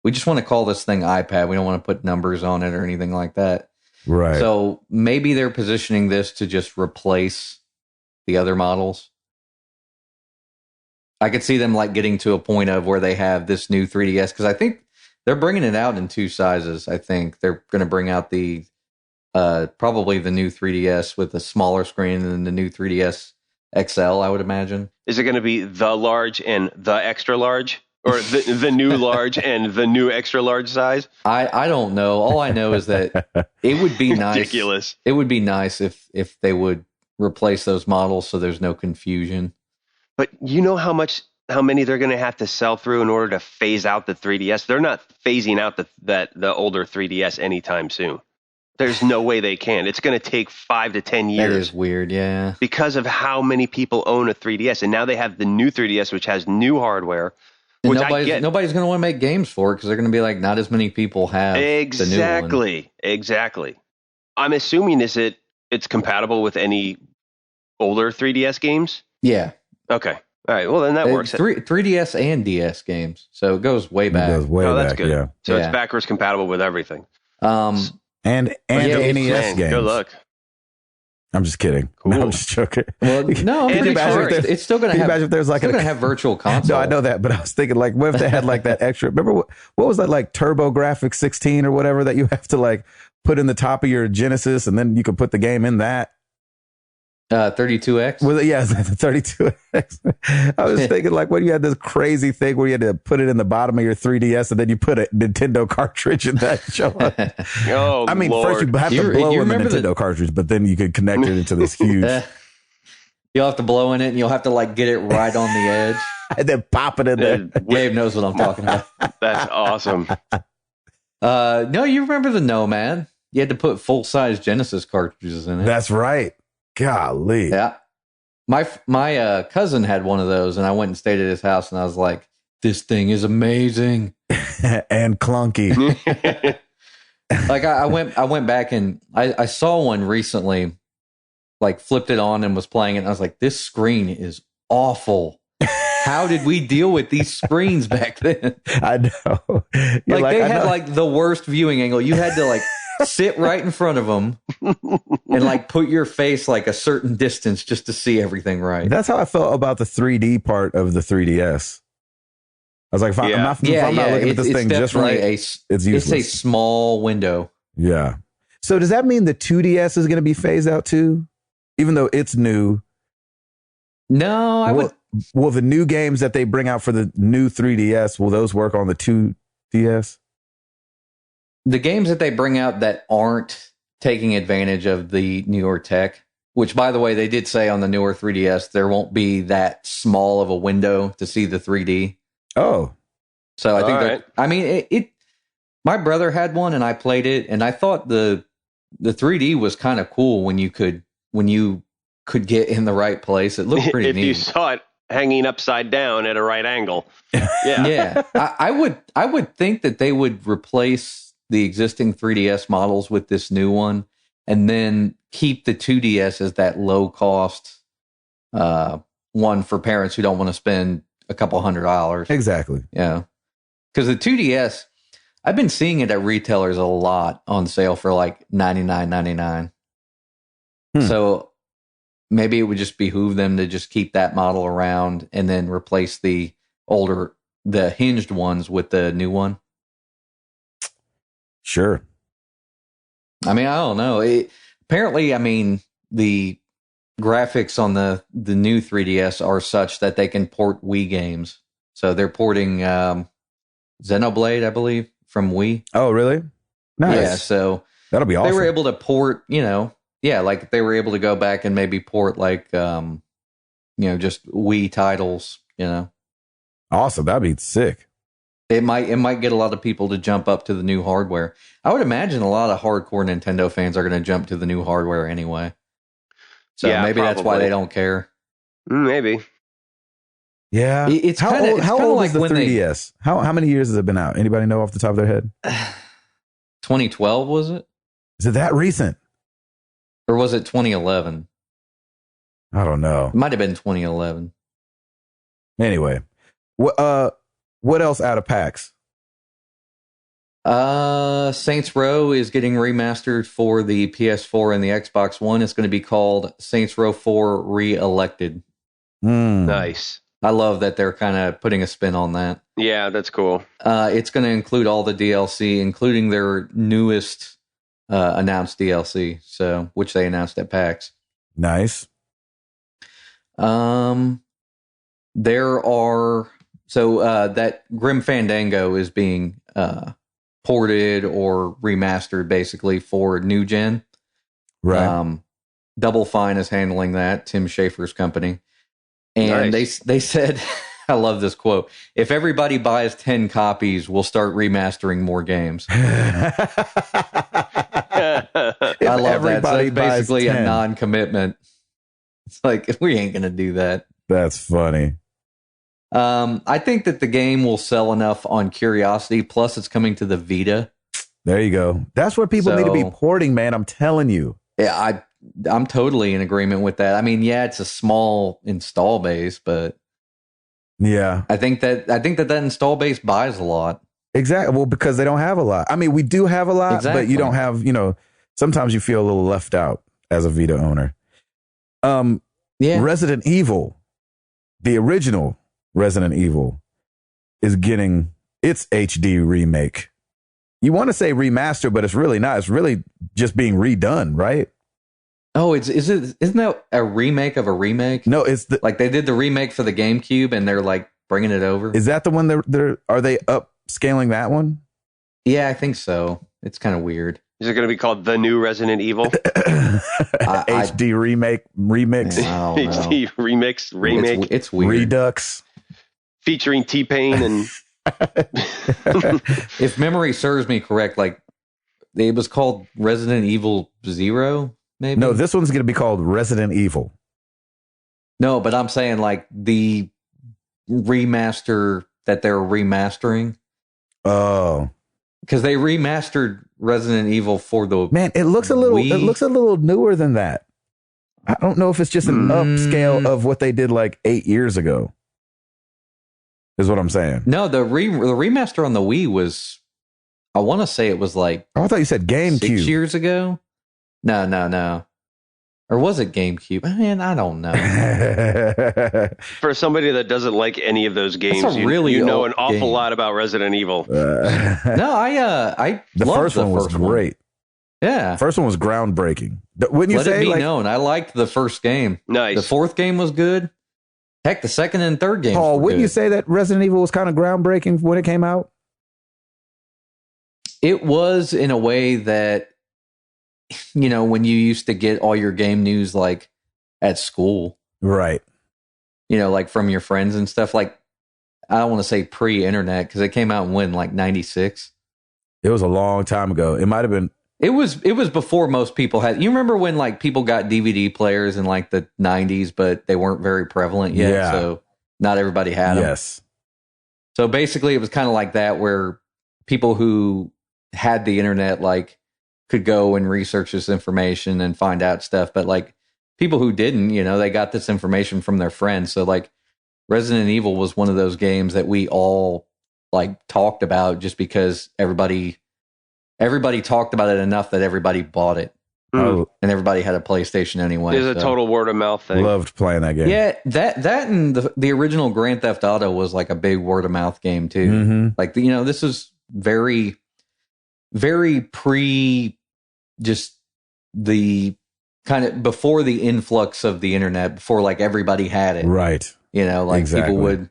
we just want to call this thing iPad. We don't want to put numbers on it or anything like that. Right. So maybe they're positioning this to just replace the other models. I could see them like getting to a point of where they have this new 3DS, because I think they're bringing it out in 2 sizes. I think they're going to bring out the probably the new 3DS with a smaller screen and then the new 3DS XL, I would imagine. Is it going to be the large and the extra large? Or the new large and the new extra large size? I don't know. All I know is that it would be nice. Ridiculous. It would be nice if they would replace those models so there's no confusion. But you know how many they're going to have to sell through in order to phase out the 3DS? They're not phasing out the older 3DS anytime soon. There's no way they can. It's going to take 5 to 10 years. That is weird, yeah. Because of how many people own a 3DS. And now they have the new 3DS, which has new hardware. And which nobody's going to want to make games for it because they're going to be like, not as many people have the new one. Exactly. I'm assuming it's compatible with any older 3DS games? Yeah. Okay. All right. Well, then that works. 3DS and DS games. So it goes way back. It goes way that's back, good. yeah. So it's backwards compatible with everything. And NES games. Good luck. I'm just kidding. Cool. No, I'm just joking. Well, no, I'm pretty sure it's still going to have. Imagine if there's like going to have virtual console. No, I know that, but I was thinking like, what if they had like that extra? Remember what was that like TurboGrafx 16 or whatever that you have to like put in the top of your Genesis, and then you could put the game in that. 32X? Well, yeah, the 32X. I was thinking, like, when you had this crazy thing where you had to put it in the bottom of your 3DS and then you put a Nintendo cartridge in that show. Oh, I mean, Lord. first you have to blow in the Nintendo cartridge, but then you could connect it into this huge. You'll have to blow in it and you'll have to, like, get it right on the edge. And then pop it in there. Dave knows what I'm talking about. That's awesome. No, you remember the Nomad? You had to put full-size Genesis cartridges in it. That's right. Golly. Yeah. My cousin had one of those, and I went and stayed at his house, and I was like, this thing is amazing. And clunky. Like, I went back, and I saw one recently, like, flipped it on and was playing it, and I was like, this screen is awful. How did we deal with these screens back then? I know. Like they had like the worst viewing angle. You had to like sit right in front of them and like put your face like a certain distance just to see everything right. That's how I felt about the 3D part of the 3DS. I was like, if I'm not looking at this thing just right, it's useless. It's a small window. Yeah. So does that mean the 2DS is going to be phased out too? Even though it's new? No, I would. Will the new games that they bring out for the new 3DS, will those work on the 2DS? The games that they bring out that aren't taking advantage of the newer tech, which, by the way, they did say on the newer 3DS, there won't be that small of a window to see the 3D. Oh. So I think I mean, it my brother had one and I played it, and I thought the 3D was kind of cool when you could get in the right place. It looked pretty neat. If you saw it hanging upside down at a right angle. Yeah. Yeah. I would think that they would replace the existing 3DS models with this new one and then keep the 2DS as that low cost one for parents who don't want to spend a couple $100. Exactly. Yeah. Because the 2DS, I've been seeing it at retailers a lot on sale for like $99.99. So maybe it would just behoove them to just keep that model around and then replace the hinged ones with the new one. Sure. I mean, I don't know. Apparently, I mean, the graphics on the new 3DS are such that they can port Wii games. So they're porting Xenoblade, I believe, from Wii. Oh, really? Nice. Yeah, so that'll be awesome. They were able to port, like they were able to go back and maybe port like, just Wii titles, Awesome. That'd be sick. It might get a lot of people to jump up to the new hardware. I would imagine a lot of hardcore Nintendo fans are going to jump to the new hardware anyway. So maybe that's why they don't care. Maybe. Yeah. It's how old is the 3DS? How many years has it been out? Anybody know off the top of their head? 2012, was it? Is it that recent? Or was it 2011? I don't know. It might have been 2011. Anyway, what else out of PAX? Saints Row is getting remastered for the PS4 and the Xbox One. It's going to be called Saints Row 4 Re-Elected. Nice. I love that they're kind of putting a spin on that. Yeah, that's cool. It's going to include all the DLC, including their newest announced DLC, which they announced at PAX. Nice. That Grim Fandango is being ported or remastered basically for new gen. Right. Double Fine is handling that, Tim Schafer's company. And Nice. they said, I love this quote, if everybody buys 10 copies, we'll start remastering more games. I love that. So it's basically a non-commitment. It's like, we ain't going to do that. That's funny. I think that the game will sell enough on Curiosity, plus it's coming to the Vita. There you go. That's what people need to be porting, man. I'm telling you. Yeah, I'm totally in agreement with that. I mean, yeah, it's a small install base, but yeah, I think that install base buys a lot. Exactly. Well, because they don't have a lot. I mean, we do have a lot, but you don't have, sometimes you feel a little left out as a Vita owner. Yeah. Resident Evil, the original Resident Evil, is getting its HD remake. You want to say remaster, but it's really not. It's really just being redone, right? Oh, isn't that a remake of a remake? No, it's like they did the remake for the GameCube and they're like bringing it over. Is that the one are they upscaling that one? Yeah, I think so. It's kind of weird. Is it going to be called The New Resident Evil? HD remix. HD remake. It's weird. Redux. Featuring T-Pain and... If memory serves me correct, like it was called Resident Evil 0, maybe? No, this one's going to be called Resident Evil. No, but I'm saying like the remaster that they're remastering. Oh. Because they remastered Resident Evil for the Man, it looks a little newer than that. I don't know if it's just an upscale of what they did like 8 years ago. Is what I'm saying. No, the remaster on the Wii was, I want to say it was like... Oh, I thought you said GameCube. 6 years ago? No. Or was it GameCube? Man, I don't know. For somebody that doesn't like any of those games, you know an awful lot about Resident Evil. No, I the first one was great. Yeah. First one was groundbreaking. Wouldn't you say? Let it be known. I liked the first game. Nice. The fourth game was good. Heck, the second and third games. Paul, wouldn't you say that Resident Evil was kind of groundbreaking when it came out? It was, in a way that, when you used to get all your game news like at school. Right. Like from your friends and stuff. Like, I don't want to say pre-internet because it came out when, like 96. It was a long time ago. It might have been. It was before most people had. You remember when like people got DVD players in like the 90s, but they weren't very prevalent yet. Yeah. So not everybody had them. Yes. So basically it was kind of like that where people who had the internet like could go and research this information and find out stuff. But like people who didn't, they got this information from their friends. So like Resident Evil was one of those games that we all like talked about just because everybody talked about it enough that everybody bought it. Oh. And everybody had a PlayStation anyway. It's a total word of mouth thing. Loved playing that game. Yeah, that and the original Grand Theft Auto was like a big word of mouth game too. Mm-hmm. Like this is very, very pre, just the kind of before the influx of the internet, before like everybody had it. Right. Like exactly. people would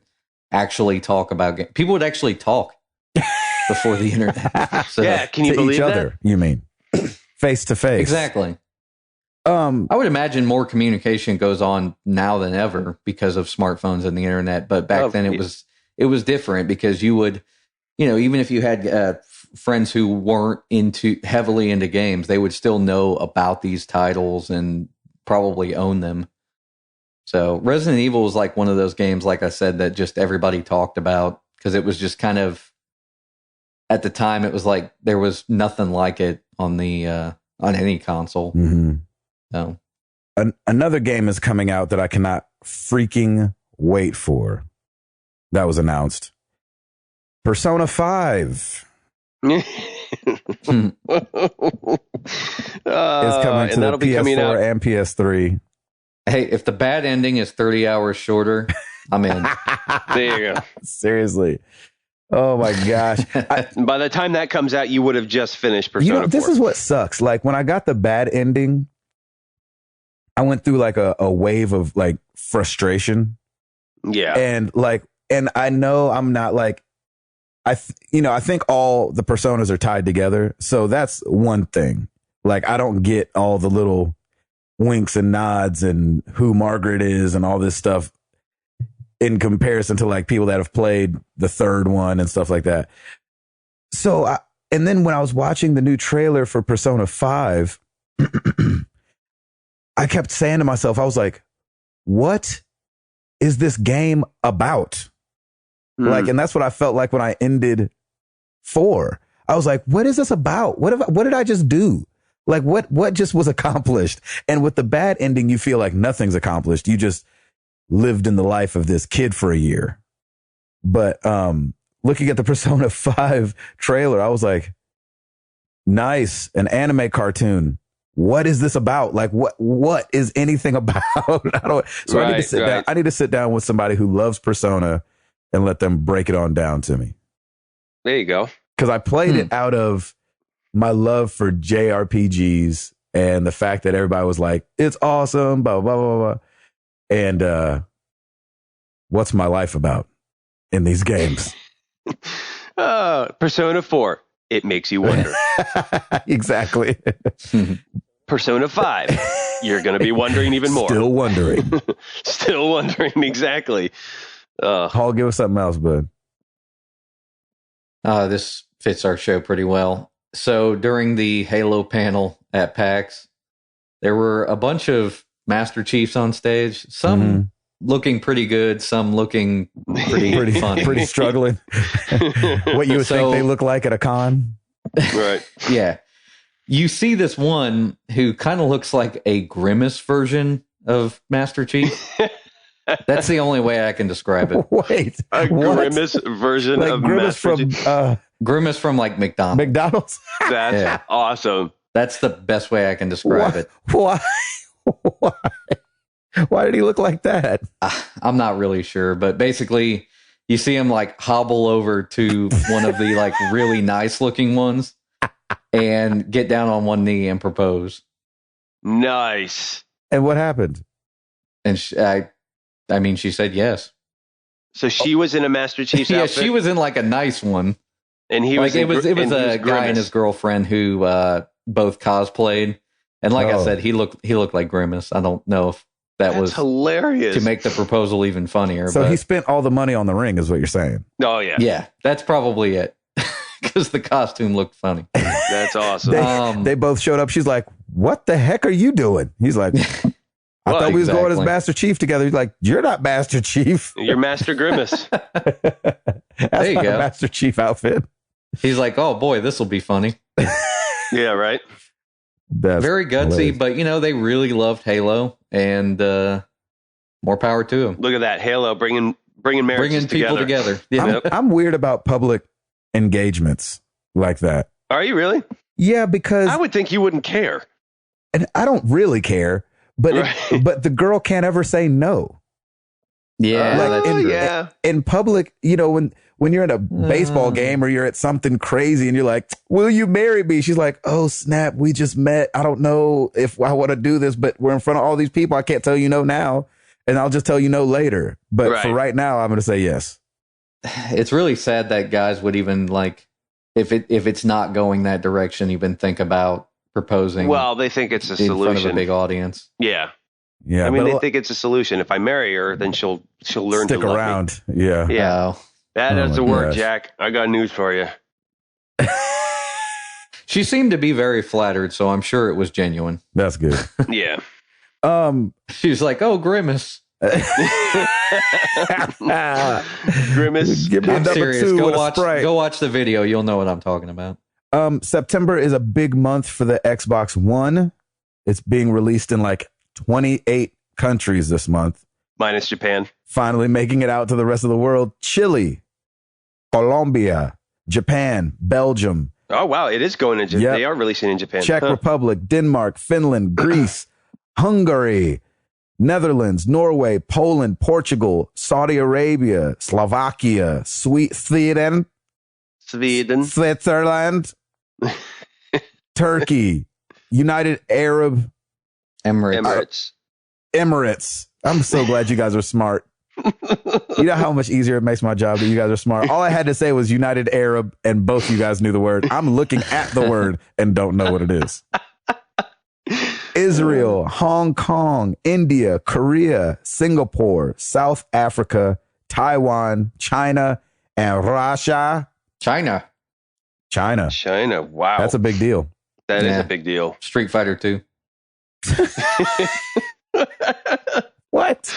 actually talk about people would actually talk before the internet. So, yeah, can you to believe each that? other, you mean? Face to face. Exactly. I would imagine more communication goes on now than ever because of smartphones and the internet. But back then it was different because you would, even if you had friends who weren't heavily into games, they would still know about these titles and probably own them. So Resident Evil was like one of those games, like I said, that just everybody talked about because it was just kind of, at the time, it was like there was nothing like it on any console. Mm-hmm. So another game is coming out that I cannot freaking wait for. That was announced. Persona 5 is coming to the PS4 and PS3. Hey, if the bad ending is 30 hours shorter, I'm in. There you go. Seriously. Oh my gosh. By the time that comes out, you would have just finished Persona 4. This is what sucks. Like when I got the bad ending, I went through like a wave of like frustration. Yeah. And I know I'm not like, I think all the personas are tied together. So that's one thing. Like I don't get all the little winks and nods and who Margaret is and all this stuff in comparison to like people that have played the third one and stuff like that. So, and then when I was watching the new trailer for Persona 5, I kept saying to myself, I was like, what is this game about? Like, and that's what I felt like when I ended 4. I was like, what is this about? What did I just do? Like, what just was accomplished? And with the bad ending, you feel like nothing's accomplished. You just lived in the life of this kid for a year. But looking at the Persona 5 trailer, I was like, nice, an anime cartoon. What is this about? Like, what is anything about? I need to sit down. I need to sit down with somebody who loves Persona and let them break it on down to me. There you go. Because I played it out of my love for JRPGs and the fact that everybody was like, it's awesome, blah, blah, blah, blah. And what's my life about in these games? Persona 4, it makes you wonder. Exactly. Persona 5, you're going to be wondering even more. Still wondering. Still wondering, exactly. Paul, give us something else, bud. This fits our show pretty well. So during the Halo panel at PAX, there were a bunch of Master Chiefs on stage, some looking pretty good, some looking pretty funny. Pretty struggling. What you would think they look like at a con. Right. Yeah. You see this one who kind of looks like a Grimace version of Master Chief. That's the only way I can describe it. Wait, a Grimace version like of Grimace Master Chief? Grimace from like McDonald's. McDonald's? That's awesome. That's the best way I can describe it. Why? Why did he look like that? I'm not really sure, but basically you see him like hobble over to one of the like really nice looking ones and get down on one knee and propose. Nice. And what happened? And I mean, she said yes. So she was in a Master Chief's yeah, outfit? she was in like a nice one. And he was like, it was a guy and his girlfriend who both cosplayed. And like I said, he looked like Grimace. I don't know if that's was hilarious to make the proposal even funnier. So he spent all the money on the ring, is what you're saying? Oh yeah, yeah, that's probably it. Because the costume looked funny. That's awesome. They both showed up. She's like, "What the heck are you doing?" He's like, "I thought we was going as Master Chief together." He's like, "You're not Master Chief. You're Master Grimace." That's there you not go. A Master Chief outfit. He's like, "Oh boy, this will be funny." Yeah, right. That's very gutsy, hilarious. but they really loved Halo, and more power to them. Look at that, Halo bringing people together. Yeah. I'm weird about public engagements like that. Are you really? Yeah, because I would think you wouldn't care. And I don't really care, but but the girl can't ever say no. Yeah, like in public, when you're at a baseball game or you're at something crazy and you're like, "Will you marry me?" She's like, "Oh snap, we just met. I don't know if I want to do this, but we're in front of all these people. I can't tell you no now, and I'll just tell you no later. But for right now, I'm going to say yes." It's really sad that guys would even like if it's not going that direction, even think about proposing. Well, they think it's a solution in front of a big audience. Yeah. Yeah, I mean, they think it's a solution. If I marry her, then she'll learn stick to love around. Me. Yeah, yeah. That doesn't work, gosh. Jack. I got news for you. She seemed to be very flattered, so I'm sure it was genuine. That's good. Yeah. She's like, "Oh, Grimace." Grimace. Give me I'm number serious. 2 Go with a watch. Sprite. Go watch the video. You'll know what I'm talking about. September is a big month for the Xbox One. It's being released in like 28 countries this month. Minus Japan. Finally making it out to the rest of the world. Chile, Colombia, Japan, Belgium. Oh, wow. It is going in Japan. Yep. They are releasing in Japan. Czech Republic, Denmark, Finland, Greece, Hungary, Netherlands, Norway, Poland, Portugal, Saudi Arabia, Slovakia, Sweden, Switzerland, Turkey, United Arab Emirates. I'm so glad you guys are smart. You know how much easier it makes my job that you guys are smart. All I had to say was United Arab, and both you guys knew the word. I'm looking at the word and don't know what it is. Israel, Hong Kong, India, Korea, Singapore, South Africa, Taiwan, China, and Russia. China. Wow. That's a big deal. That is a big deal. Street Fighter 2. What?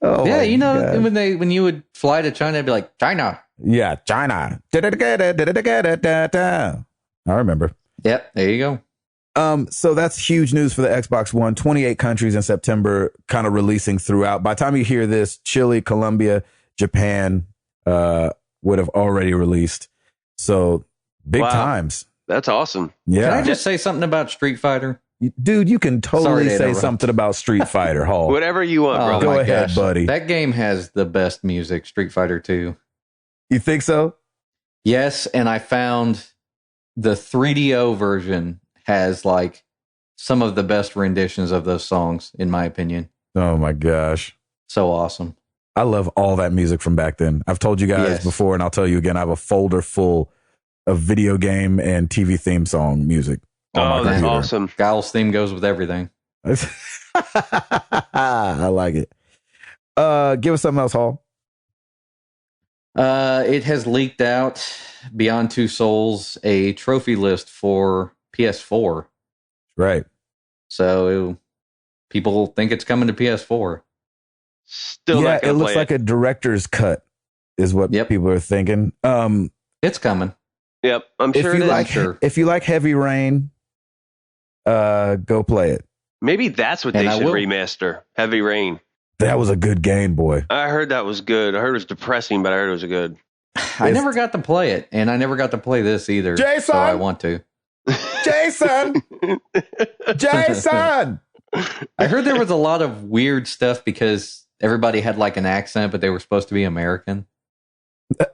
Oh yeah, you know, God. when you would fly to China, it'd be like, China. Yeah, China. I remember. Yep, there you go. So that's huge news for the Xbox One. 28 countries in September, kind of releasing throughout. By the time you hear this, Chile, Colombia, Japan would have already released. So big times. That's awesome. Yeah. Can I just say something about Street Fighter? Dude, you can totally say interrupt. something about Street Fighter, Hall. Whatever you want, brother. Go ahead, buddy. That game has the best music, Street Fighter 2. You think so? Yes, and I found the 3DO version has like some of the best renditions of those songs, in my opinion. Oh my gosh. So awesome. I love all that music from back then. I've told you guys before, and I'll tell you again, I have a folder full of video game and TV theme song music. Oh, that's awesome. Guile's theme goes with everything. I like it. Give us something else, Hall. It has leaked out, Beyond Two Souls, a trophy list for PS4. Right. So people think it's coming to PS4. Still yeah, not gonna it looks play like a director's cut is what people are thinking. It's coming. Yep, I'm sure it is. If you like Heavy Rain, go play it. Maybe that's what they should remaster. Heavy Rain. That was a good game, boy. I heard that was good. I heard it was depressing, but I heard it was good. I never got to play it, and I never got to play this either. Jason! So I want to. Jason! Jason! I heard there was a lot of weird stuff because everybody had like an accent, but they were supposed to be American.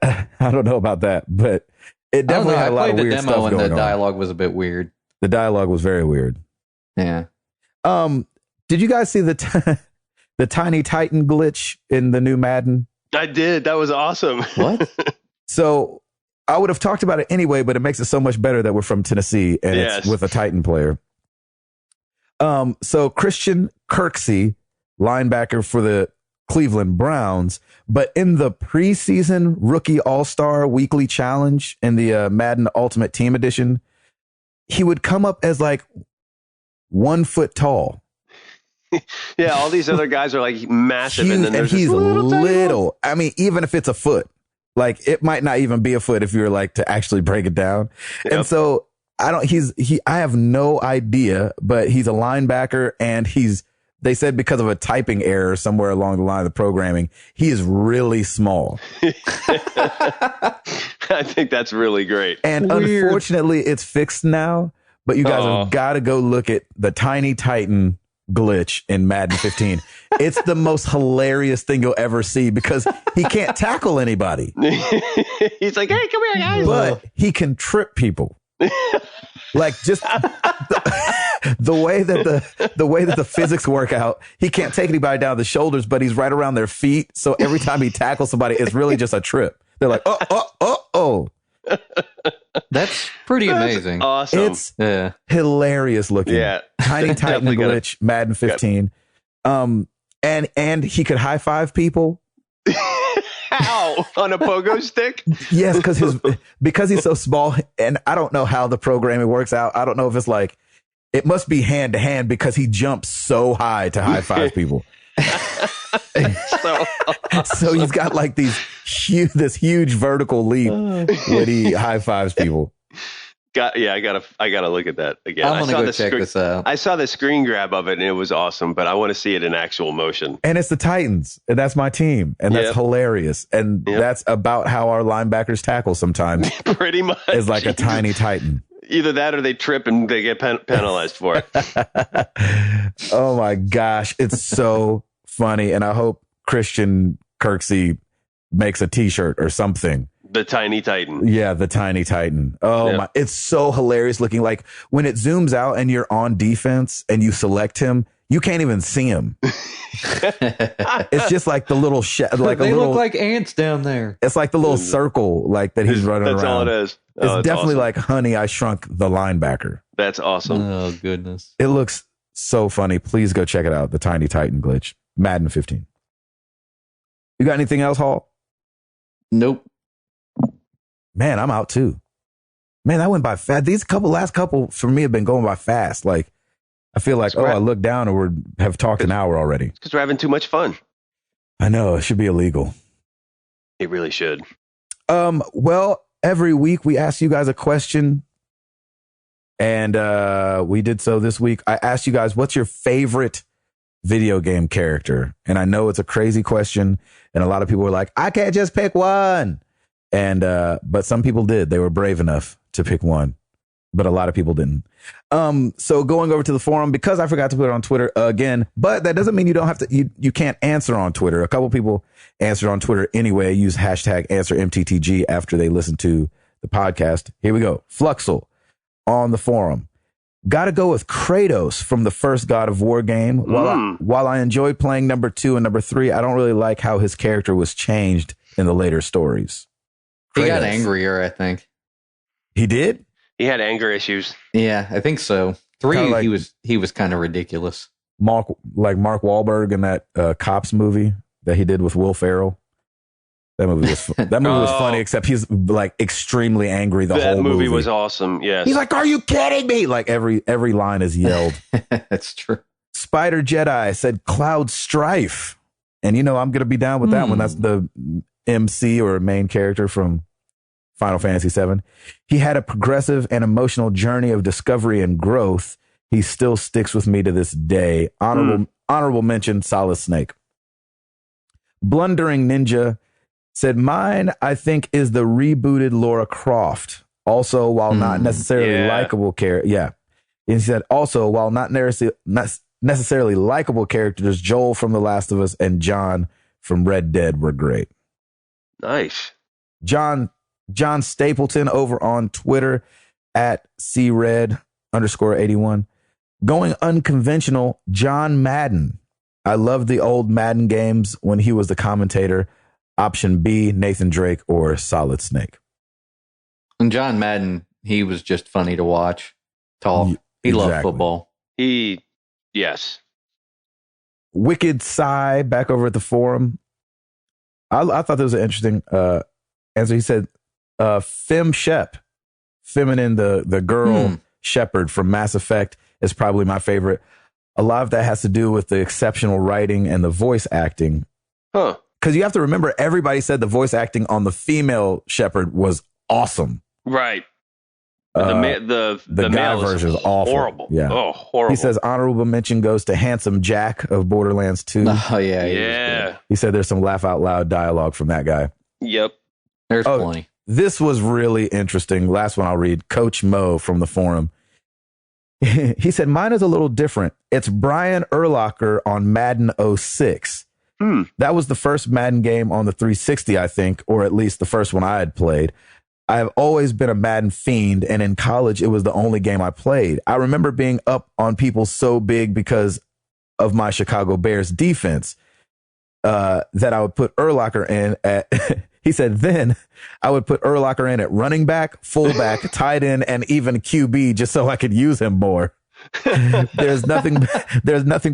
I don't know about that, but it definitely had a lot of weird stuff going on. I played the demo, and the dialogue was a bit weird. The dialogue was very weird. Yeah. Did you guys see the Tiny Titan glitch in the new Madden? I did. That was awesome. What? So I would have talked about it anyway, but it makes it so much better that we're from Tennessee and it's with a Titan player. So Christian Kirksey, linebacker for the Cleveland Browns, but in the preseason rookie all-star weekly challenge in the Madden Ultimate Team Edition, he would come up as like 1 foot tall. Yeah, all these other guys are like massive, huge, and then there's he's little. I mean, even if it's a foot, like it might not even be a foot if you're like to actually break it down. Yep. And so I have no idea, but he's a linebacker, and they said because of a typing error somewhere along the line of the programming, he is really small. I think that's really great. And unfortunately, it's fixed now, but you guys have got to go look at the Tiny Titan glitch in Madden 15. It's the most hilarious thing you'll ever see because he can't tackle anybody. He's like, hey, come here, guys. But he can trip people. Like just the way that the physics work out, he can't take anybody down the shoulders, but he's right around their feet. So every time he tackles somebody, it's really just a trip. They're like, oh. That's pretty amazing. Awesome. It's hilarious looking. Yeah. Tiny Titan glitch, Madden 15. And he could high five people. How? On a pogo stick? Yes, because he's so small, and I don't know how the programming works out. I don't know if it's like it must be hand to hand because he jumps so high to high five people. So he's got like this huge vertical leap when he high fives people. I gotta look at that again. I'm gonna go check this out. I saw the screen grab of it and it was awesome, but I want to see it in actual motion. And it's the Titans, and that's my team, and that's hilarious, and that's about how our linebackers tackle sometimes. Pretty much, is like a tiny Titan. Either that or they trip and they get penalized for it. Oh my gosh, it's so funny, and I hope Christian Kirksey makes a T-shirt or something. The Tiny Titan. Yeah, the Tiny Titan. Oh my, it's so hilarious looking. Like when it zooms out and you're on defense and you select him, you can't even see him. It's just like the little they look like ants down there. It's like the little circle like that he's running around. That's all it is. It's definitely awesome. like Honey, I Shrunk the Linebacker. That's awesome. Oh, goodness. It looks so funny. Please go check it out. The Tiny Titan glitch. Madden 15. You got anything else, Hall? Nope. Man, I'm out too. Man, that went by fast. These last couple for me have been going by fast. Like, I feel like, I look down and we have talked an hour already. Because we're having too much fun. I know. It should be illegal. It really should. Well, every week we ask you guys a question. And we did so this week. I asked you guys, what's your favorite video game character? And I know it's a crazy question. And a lot of people were like, I can't just pick one. And but some people did. They were brave enough to pick one. But a lot of people didn't. So going over to the forum, because I forgot to put it on Twitter again, but that doesn't mean you don't have to, you can't answer on Twitter. A couple people answered on Twitter anyway. Use hashtag #AnswerMTTG after they listen to the podcast. Here we go. Fluxel on the forum. Got to go with Kratos from the first God of War game. While I enjoyed playing number 2 and number 3, I don't really like how his character was changed in the later stories. He got angrier, I think. He did? He had anger issues. Yeah, I think so. 3, like, he was kind of ridiculous. Mark Wahlberg in that Cops movie that he did with Will Ferrell. That movie was funny, except he's like extremely angry the whole movie. That movie was awesome. Yes. He's like, "Are you kidding me?" Like every line is yelled. That's true. Spider Jedi said Cloud Strife, and I'm going to be down with that one. That's the MC or main character from Final Fantasy VII. He had a progressive and emotional journey of discovery and growth. He still sticks with me to this day. Honorable mention, Solid Snake. Blundering Ninja said, mine, I think, is the rebooted Lara Croft. Also, while not necessarily likable character. Yeah. And he said, also, while not necessarily likable characters, Joel from The Last of Us and John from Red Dead were great. Nice. John Stapleton over on Twitter at CRed_81. Going unconventional, John Madden. I loved the old Madden games when he was the commentator. Option B, Nathan Drake or Solid Snake. And John Madden, he was just funny to watch. Tall. He loved football. Yes. Wicked Sigh back over at the forum. I thought that was an interesting answer. He said, Fem Shep, feminine, the girl shepherd from Mass Effect is probably my favorite. A lot of that has to do with the exceptional writing and the voice acting. Huh. Because you have to remember, everybody said the voice acting on the female shepherd was awesome. Right. The guy version is awful. Horrible. Yeah. Oh, horrible. He says honorable mention goes to Handsome Jack of Borderlands 2. Oh, yeah. Yeah. He said there's some laugh out loud dialogue from that guy. Yep. There's plenty. This was really interesting. Last one I'll read. Coach Mo from the forum. He said, mine is a little different. It's Brian Urlacher on Madden 06. That was the first Madden game on the 360, I think, or at least the first one I had played. I have always been a Madden fiend, and in college, it was the only game I played. I remember being up on people so big because of my Chicago Bears defense that I would put Urlacher in at... He said, then I would put Urlacher in at running back, fullback, tight end, and even QB just so I could use him more. There's nothing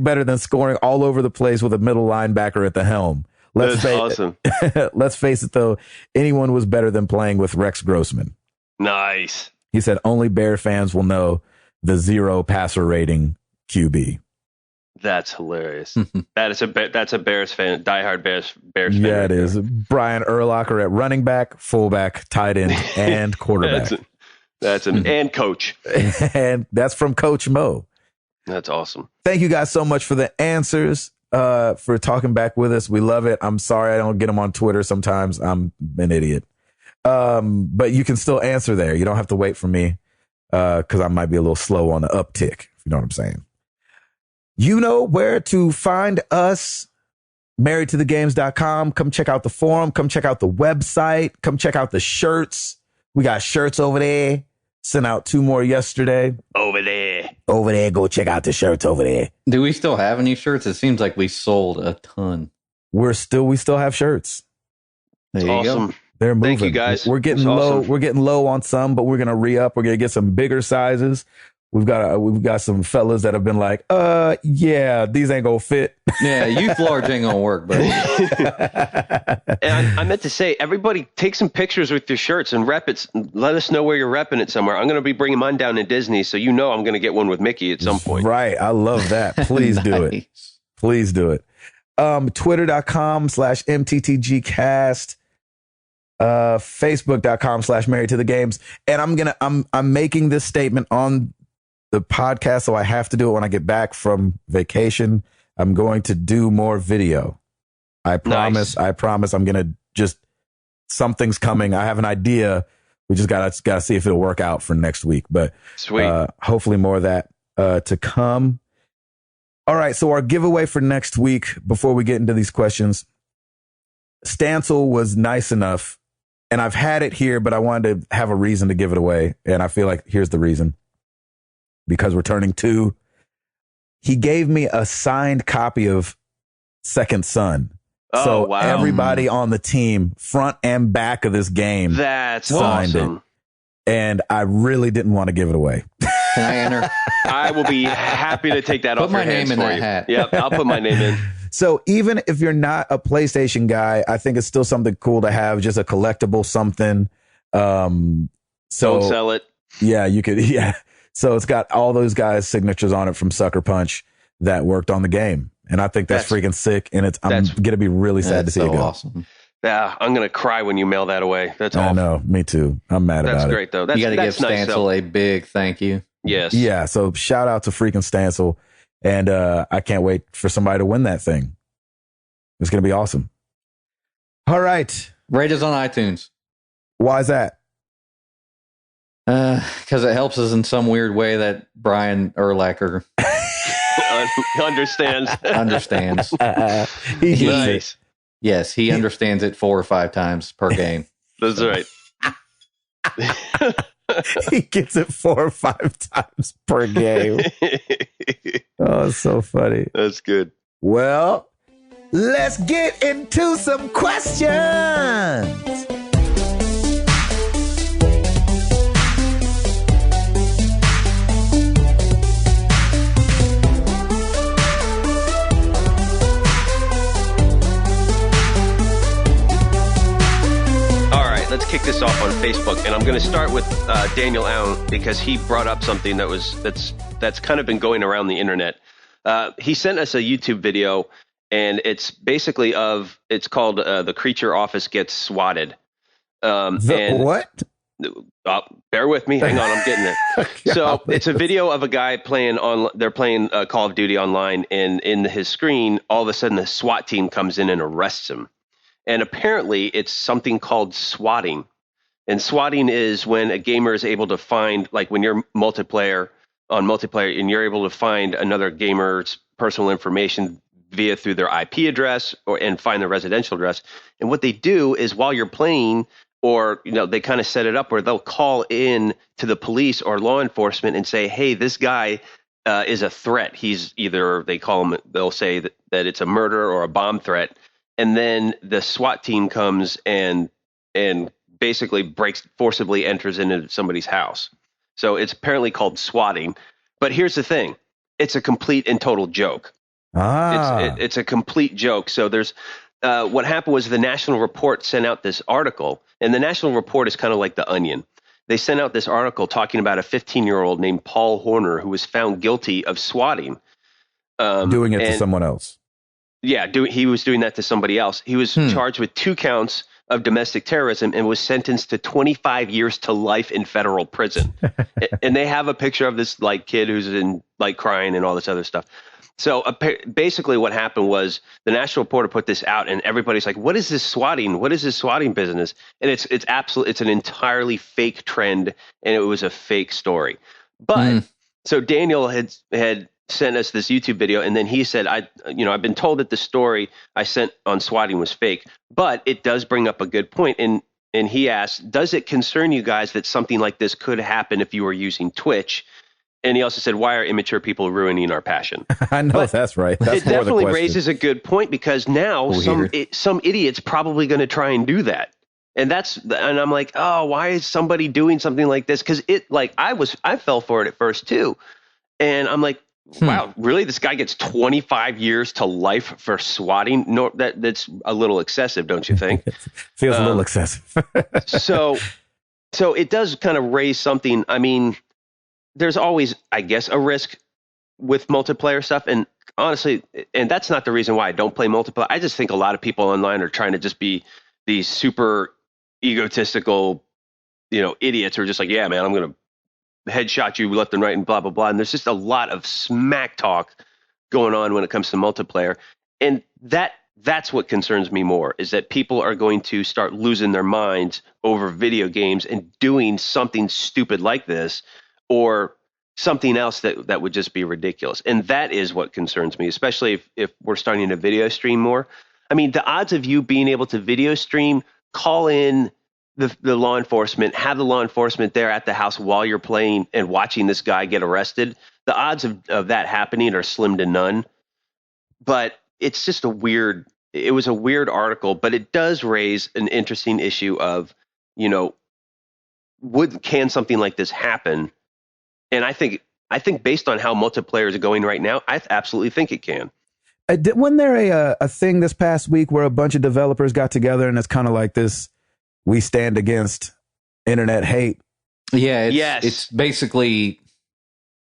better than scoring all over the place with a middle linebacker at the helm. Awesome. Let's face it, though, anyone was better than playing with Rex Grossman. Nice. He said, only Bear fans will know the 0 passer rating QB. That's hilarious. That's a Bears fan, diehard Bears fan. Yeah, it is. Brian Urlacher at running back, fullback, tight end, and quarterback. And coach. And that's from Coach Mo. That's awesome. Thank you guys so much for the answers, for talking back with us. We love it. I'm sorry I don't get them on Twitter sometimes. I'm an idiot. But you can still answer there. You don't have to wait for me, because I might be a little slow on the uptick, if you know what I'm saying. You know where to find us. marriedtothegames.com. Come check out the forum. Come check out the website. Come check out the shirts. We got shirts over there. Sent out 2 more yesterday. Over there. Go check out the shirts over there. Do we still have any shirts? It seems like we sold a ton. We still have shirts. There you awesome. go. They're moving. Thank you, guys. We're getting It's low. awesome. We're getting low on some, but we're gonna re-up. We're gonna get some bigger sizes. We've got some fellas that have been like, yeah, these ain't gonna fit. Yeah, youth large ain't gonna work, buddy. And I meant to say, everybody take some pictures with your shirts and rep it. Let us know where you're repping it somewhere. I'm going to be bringing mine down to Disney, so I'm going to get one with Mickey at some point. Right. I love that. Please do it. Nice. Please do it. Twitter.com/MTTGcast. Facebook.com/married to the games. And I'm making this statement on the podcast, so I have to do it when I get back from vacation. I'm going to do more video. I promise. Nice. I promise. I'm going to something's coming. I have an idea. We just gotta see if it'll work out for next week. But Sweet. Hopefully more of that to come. All right. So our giveaway for next week, before we get into these questions, Stancil was nice enough, and I've had it here, but I wanted to have a reason to give it away. And I feel like here's the reason. Because we're turning 2. He gave me a signed copy of Second Son. Oh, So wow. everybody on the team, front and back of this game, That's signed awesome. it. And I really didn't want to give it away. Can I enter? I will be happy to take that Put off my your hands name in for that you. hat. Yep, I'll put my name in. So even if you're not a PlayStation guy, I think it's still something cool to have, just a collectible something. So Don't sell it. yeah, you could. Yeah. So it's got all those guys' signatures on it from Sucker Punch that worked on the game. And I think that's freaking sick. And I'm going to be really sad to see it go. Awesome. Yeah, I'm going to cry when you mail that away. That's I awesome. know. Me too. I'm mad about it. That's great, though. That's, You got to give that's nice, though. Stancil a big thank you. Yes. Yeah. So shout out to freaking Stancil. And I can't wait for somebody to win that thing. It's going to be awesome. All right. Rate us on iTunes. Why is that? Because it helps us in some weird way that Brian Urlacher Understands. understands. He gets it. Nice. Yes, he understands it 4 or 5 times per game. That's right. He gets it 4 or 5 times per game. Oh, it's so funny. That's good. Well, let's get into some questions. Let's kick this off on Facebook, and I'm going to start with Daniel Allen because he brought up something that's kind of been going around the internet. He sent us a YouTube video, and it's basically it's called "The Creature Office Gets Swatted." What? Bear with me. Hang on, I'm getting it. So it's a video of a guy playing on. They're playing Call of Duty online, and in his screen, all of a sudden, the SWAT team comes in and arrests him. And apparently it's something called swatting. And swatting is when a gamer is able to find, like when you're multiplayer and you're able to find another gamer's personal information through their IP address and find their residential address. And what they do is while you're playing, or they kind of set it up where they'll call in to the police or law enforcement and say, hey, this guy is a threat. He's either, they'll say that it's a murder or a bomb threat. And then the SWAT team comes and basically forcibly enters into somebody's house. So it's apparently called swatting. But here's the thing. It's a complete and total joke. It's a complete joke. So there's what happened was the National Report sent out this article. And the National Report is kind of like the Onion. They sent out this article talking about a 15-year-old named Paul Horner who was found guilty of swatting. Doing it to someone else. Yeah, he was doing that to somebody else. He was charged with 2 counts of domestic terrorism and was sentenced to 25 years to life in federal prison. And they have a picture of this kid who's in crying and all this other stuff. So basically what happened was the National Reporter put this out and everybody's like, what is this swatting? What is this swatting business? And it's an entirely fake trend and it was a fake story. But so Daniel had sent us this YouTube video, and then he said, I've been told that the story I sent on swatting was fake, but it does bring up a good point. And he asked, does it concern you guys that something like this could happen if you were using Twitch? And he also said, why are immature people ruining our passion? I know, but that's right. That's it definitely raises a good point because now some idiot's probably going to try and do that. And I'm like, oh, why is somebody doing something like this? Because I fell for it at first too, and I'm like, wow, really? This guy gets 25 years to life for swatting? No, that's a little excessive, don't you think? Feels a little excessive. so it does kind of raise something. I mean, there's always, I guess, a risk with multiplayer stuff. And honestly, and that's not the reason why I don't play multiplayer. I just think a lot of people online are trying to just be these super egotistical, idiots who are just like, yeah, man, I'm going to headshot you left and right and blah, blah, blah. And there's just a lot of smack talk going on when it comes to multiplayer. And that's what concerns me more, is that people are going to start losing their minds over video games and doing something stupid like this, or something else that would just be ridiculous. And that is what concerns me, especially if we're starting to video stream more. I mean, the odds of you being able to video stream, call in the law enforcement, have the law enforcement there at the house while you're playing and watching this guy get arrested, the odds of that happening are slim to none. But it's just it was a weird article, but it does raise an interesting issue of, can something like this happen? And I think based on how multiplayer is going right now, I absolutely think it can. Wasn't there a thing this past week where a bunch of developers got together and it's kind of like this, we stand against internet hate? Yeah. It's basically,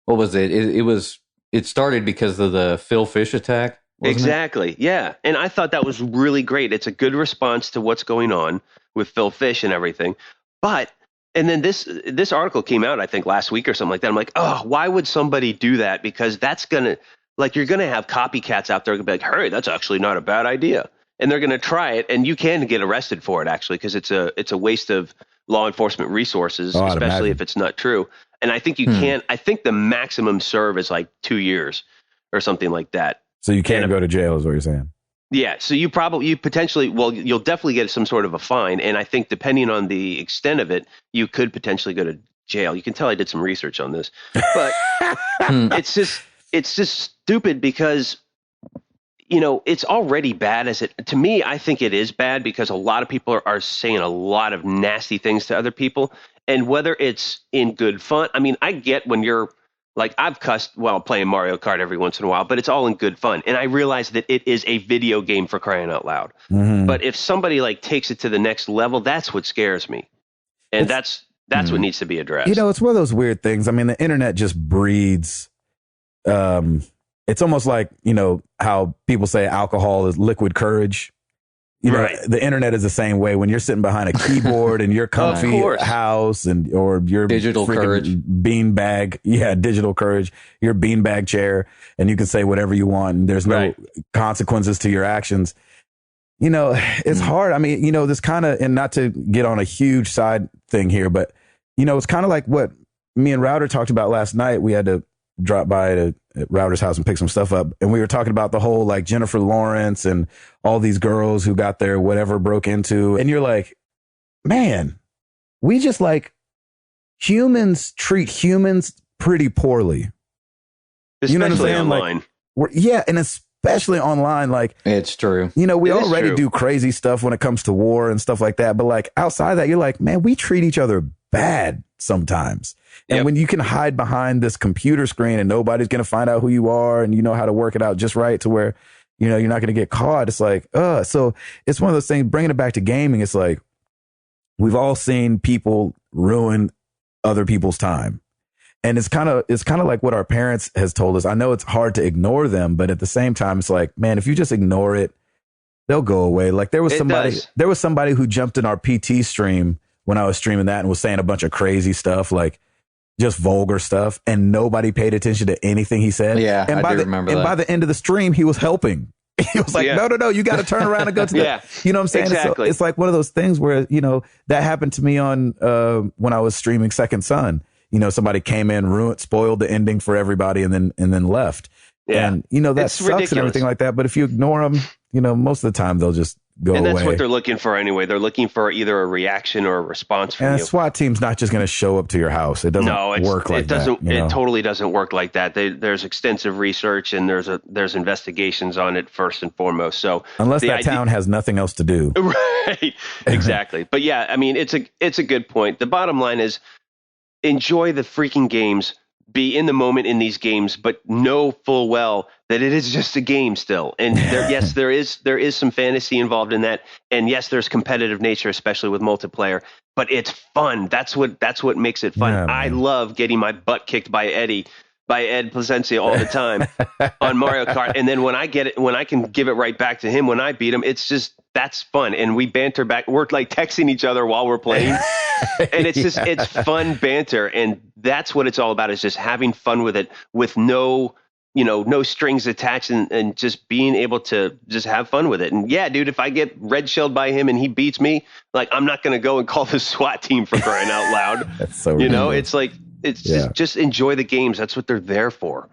what was it? It started because of the Phil Fish attack. Exactly. It? Yeah. And I thought that was really great. It's a good response to what's going on with Phil Fish and everything. And then this article came out, I think, last week or something like that. I'm like, oh, why would somebody do that? Because that's going to, you're going to have copycats out there who be like, hey, that's actually not a bad idea. And they're going to try it. And you can get arrested for it, actually, because it's a waste of law enforcement resources, especially if it's not true. And I think I think the maximum serve is 2 years or something like that. So you can't go to jail is what you're saying? Yeah. So you'll definitely get some sort of a fine. And I think depending on the extent of it, you could potentially go to jail. You can tell I did some research on this, but it's just stupid because, it's already bad to me, I think it is bad because a lot of people are saying a lot of nasty things to other people. And whether it's in good fun, I mean, I get when you're I've cussed while playing Mario Kart every once in a while, but it's all in good fun. And I realize that it is a video game, for crying out loud. Mm-hmm. But if somebody takes it to the next level, that's what scares me. And that's what needs to be addressed. It's one of those weird things. I mean, the internet just breeds, it's almost like, how people say alcohol is liquid courage. Right. The internet is the same way. When you're sitting behind a keyboard in your comfy house or your digital courage beanbag, digital courage, your beanbag chair, and you can say whatever you want, and there's no consequences to your actions. It's hard. I mean, this kind of, and not to get on a huge side thing here, but it's kind of like what me and Router talked about last night. We had to drop by at Router's house and pick some stuff up. And we were talking about the whole Jennifer Lawrence and all these girls who got their whatever broke into. And you're like, man, we just humans treat humans pretty poorly. Especially online. And especially online. It's true. We already do crazy stuff when it comes to war and stuff like that. But outside that, you're like, man, we treat each other bad sometimes. And when you can hide behind this computer screen and nobody's going to find out who you are and you know how to work it out just right to where, you're not going to get caught. It's so it's one of those things, bringing it back to gaming. It's we've all seen people ruin other people's time. And it's kind of like what our parents has told us. I know it's hard to ignore them, but at the same time, it's man, if you just ignore it, they'll go away. There was somebody who jumped in our PT stream when I was streaming that and was saying a bunch of crazy stuff, just vulgar stuff, and nobody paid attention to anything he said. Yeah, and I do remember that. And by the end of the stream, he was helping. He was no, you got to turn around and go to the, you know what I'm saying? Exactly. It's one of those things where, that happened to me on, when I was streaming Second Son. Somebody came in, spoiled the ending for everybody and then left. Yeah. And, that it's sucks ridiculous. And everything like that. But if you ignore them, most of the time they'll just go and that's away. what they're looking for anyway. They're looking for either a reaction or a response from And you. a SWAT team's not just going to show up to your house. It doesn't work like that. It totally doesn't work like that. There's extensive research and there's investigations on it first and foremost. So unless that town has nothing else to do, right? Exactly. But yeah, I mean, it's a good point. The bottom line is enjoy the freaking games. Be in the moment in these games, but know full well that it is just a game still. And yes, there is some fantasy involved in that. And yes, there's competitive nature, especially with multiplayer, but it's fun. That's what makes it fun. Yeah, I love getting my butt kicked by Ed Placencia all the time on Mario Kart. And then when I can give it right back to him when I beat him, that's fun. And we banter back. We're like texting each other while we're playing. And it's fun banter. And that's what it's all about, is just having fun with it, with no strings attached, and just being able to just have fun with it. And yeah, dude, if I get red shelled by him and he beats me, like, I'm not going to go and call the SWAT team for crying out loud. That's so ridiculous. It's like, just enjoy the games. That's what they're there for.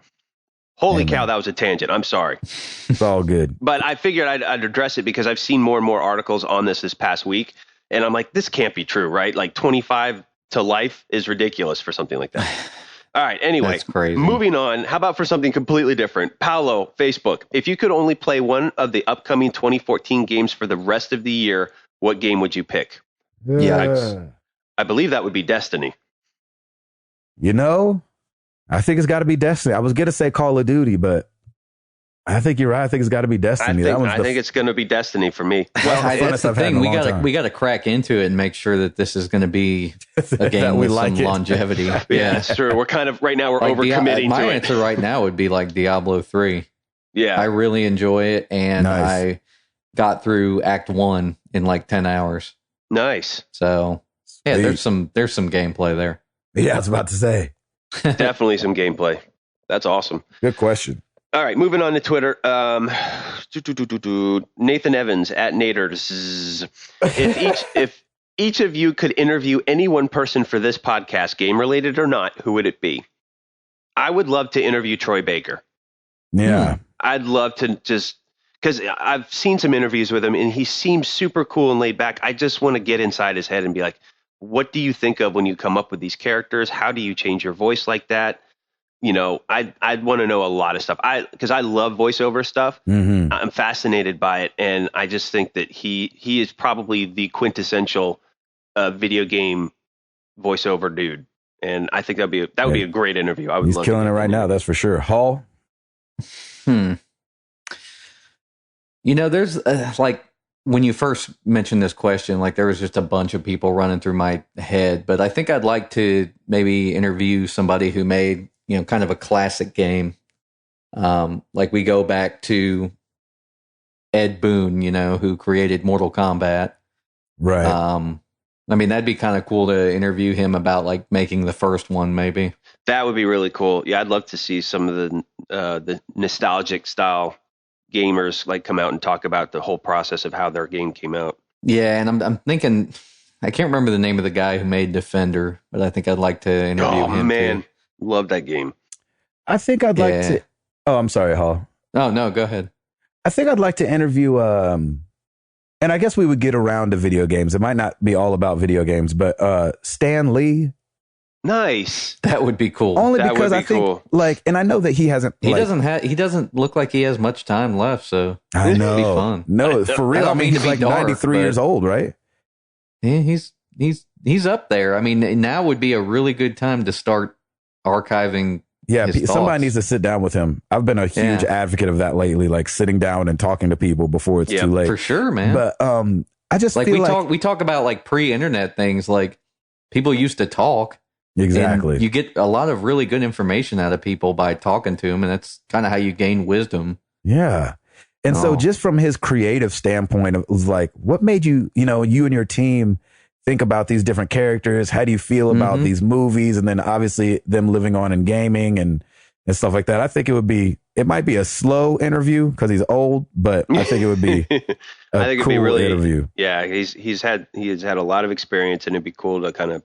Holy cow, that was a tangent. I'm sorry. It's all good. But I figured I'd address it because I've seen more and more articles on this past week. And I'm like, this can't be true, right? Like 25 to life is ridiculous for something like that. All right. Anyway, That's crazy. Moving on. How about for something completely different? Paolo, Facebook. If you could only play one of the upcoming 2014 games for the rest of the year, what game would you pick? Yikes. I believe that would be Destiny. I think it's got to be Destiny. I was going to say Call of Duty, but I think you're right. I think it's got to be Destiny. I think it's going to be Destiny for me. Well, that's the thing. We got to crack into it and make sure that this is going to be a game with some longevity. Yeah, that's true. We're kind of right now. We're overcommitting. My to answer it. right now would be like Diablo 3. Yeah, I really enjoy it, and I got through Act 1 in like 10 hours. Nice. So yeah, there's some gameplay there. Yeah, I was about to say. Definitely some gameplay. That's awesome. Good question. All right, moving on to Twitter. Nathan Evans at Naders. If each of you could interview any one person for this podcast, game related or not, who would it be? I would love to interview Troy Baker. Yeah. I'd love to because I've seen some interviews with him and he seems super cool and laid back. I just want to get inside his head and be like, what do you think of when you come up with these characters? How do you change your voice like that? I'd want to know a lot of stuff. Because I love voiceover stuff. Mm-hmm. I'm fascinated by it, and I just think that he is probably the quintessential video game voiceover dude. And I think that would be a great interview. I would. He's killing it right now. That's for sure. Hall. There's like when you first mentioned this question, like there was just a bunch of people running through my head. But I think I'd like to maybe interview somebody who made kind of a classic game. Like we go back to Ed Boon, who created Mortal Kombat. Right. I mean, that'd be kind of cool to interview him about like making the first one, maybe. That would be really cool. Yeah, I'd love to see some of the nostalgic style gamers like come out and talk about the whole process of how their game came out. Yeah, and I'm thinking, I can't remember the name of the guy who made Defender, but I think I'd like to interview him. Oh man, love that game. I think I'd like to. Oh, I'm sorry, Hall. Oh no, go ahead. I think I'd like to interview. And I guess we would get around to video games. It might not be all about video games, but Stan Lee. Nice. That would be cool. Only because I think and I know that he hasn't. He doesn't look like he has much time left. So I know. It'd be fun. No, for real. I mean, he's like 93 years old, right? Yeah, he's up there. I mean, now would be a really good time to start archiving. Yeah, somebody needs to sit down with him. I've been a huge advocate of that lately, like sitting down and talking to people before it's too late. For sure, man. But I just like feel we talk about like pre-internet things, like people used to talk. Exactly. And you get a lot of really good information out of people by talking to them, and that's kind of how you gain wisdom. Yeah. And so just from his creative standpoint, it was like, what made you, you and your team think about these different characters? How do you feel about these movies? And then obviously them living on in gaming and stuff like that. I think it might be a slow interview because he's old, but I think it would be I think it'd be really interview. Yeah. He has had a lot of experience, and it'd be cool to kind of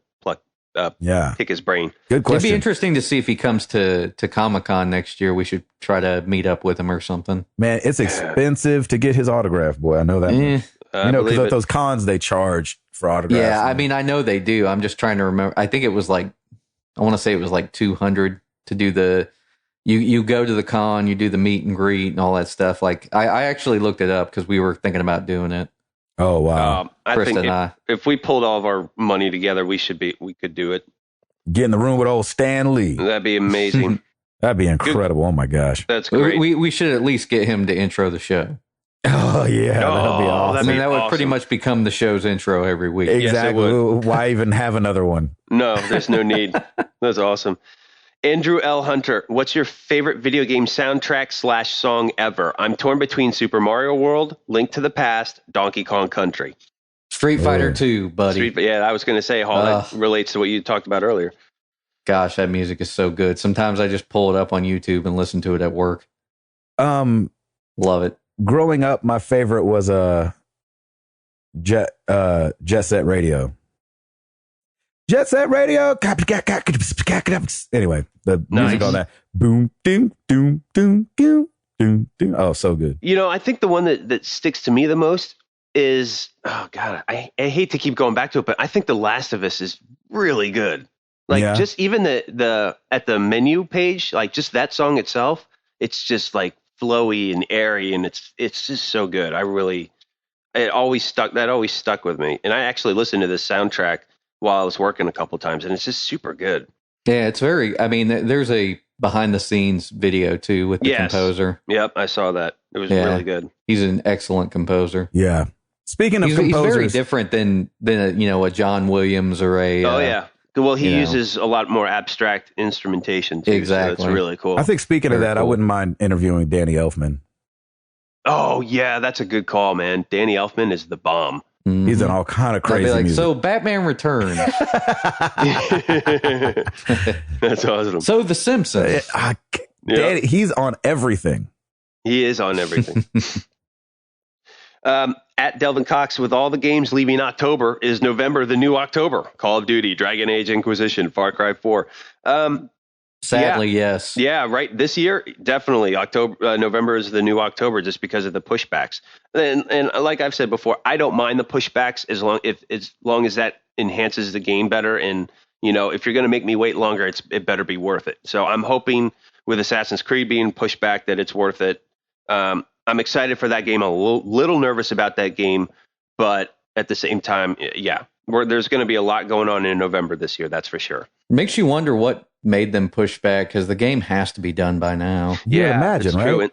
pick his brain. Good question. It'd be interesting to see if he comes to Comic-Con next year. We should try to meet up with him or something. Man, it's expensive to get his autograph, boy. I know that. because at those cons they charge for autographs. Yeah, I mean, I know they do. I'm just trying to remember. I think it was like, I want to say it was like 200 to do the. You go to the con, you do the meet and greet and all that stuff. Like I actually looked it up because we were thinking about doing it. Oh wow! I think if we pulled all of our money together, we could do it. Get in the room with old Stan Lee. That'd be amazing. That'd be incredible. Oh my gosh, that's great. We should at least get him to intro the show. Oh yeah, that'd be awesome. That would pretty much become the show's intro every week. Exactly. Yes, why even have another one? No, there's no need. That's awesome. Andrew L. Hunter, what's your favorite video game soundtrack / song ever? I'm torn between Super Mario World, Link to the Past, Donkey Kong Country. Street Fighter 2, buddy. I was going to say how that relates to what you talked about earlier. Gosh, that music is so good. Sometimes I just pull it up on YouTube and listen to it at work. Love it. Growing up, my favorite was Jet Set Radio. Jet Set Radio. Anyway, the music on that. Boom, doom, doom, doom, doom, doom, doom. Oh, so good. I think the one that sticks to me the most is, oh God, I hate to keep going back to it, but I think The Last of Us is really good. Like just even the at the menu page, like just that song itself, it's just like flowy and airy, and it's just so good. That always stuck with me. And I actually listened to this soundtrack while I was working a couple times, and it's just super good. Yeah, it's there's a behind the scenes video too with the composer. Yep, I saw that. It was really good. He's an excellent composer. Yeah. Speaking of composers, he's very different than a John Williams or a. Oh yeah. Well, he uses a lot more abstract instrumentation too. Exactly. So it's really cool. I think speaking of that, cool. I wouldn't mind interviewing Danny Elfman. Oh yeah, that's a good call, man. Danny Elfman is the bomb. Mm-hmm. He's in all kind of crazy music. So Batman Returns. That's awesome. So The Simpsons. Danny, he's on everything. He is on everything. At Delvin Cox, with all the games leaving October, is November the new October? Call of Duty, Dragon Age Inquisition, Far Cry 4. Sadly, yes. Yeah, right. This year, definitely November is the new October, just because of the pushbacks. And like I've said before, I don't mind the pushbacks as long as that enhances the game better. And if you're going to make me wait longer, it better be worth it. So I'm hoping with Assassin's Creed being pushed back that it's worth it. I'm excited for that game. I'm a little nervous about that game, but at the same time, there's going to be a lot going on in November this year. That's for sure. Makes you wonder what made them push back, because the game has to be done by now. Yeah, imagine, right? True.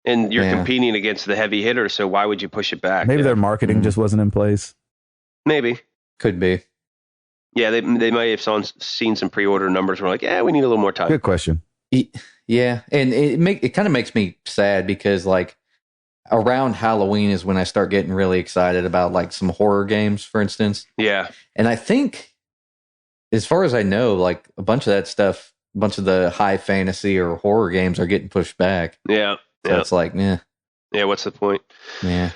And you're competing against the heavy hitter, so why would you push it back? Maybe their marketing just wasn't in place. Maybe. Could be. Yeah, they might have seen some pre-order numbers. We're like, we need a little more time. Good question. Yeah, and it kind of makes me sad, because like around Halloween is when I start getting really excited about like some horror games, for instance. Yeah. And I think, as far as I know, like a bunch of that stuff, a bunch of the high fantasy or horror games are getting pushed back. Yeah. So it's like, yeah. Yeah, what's the point? Yeah.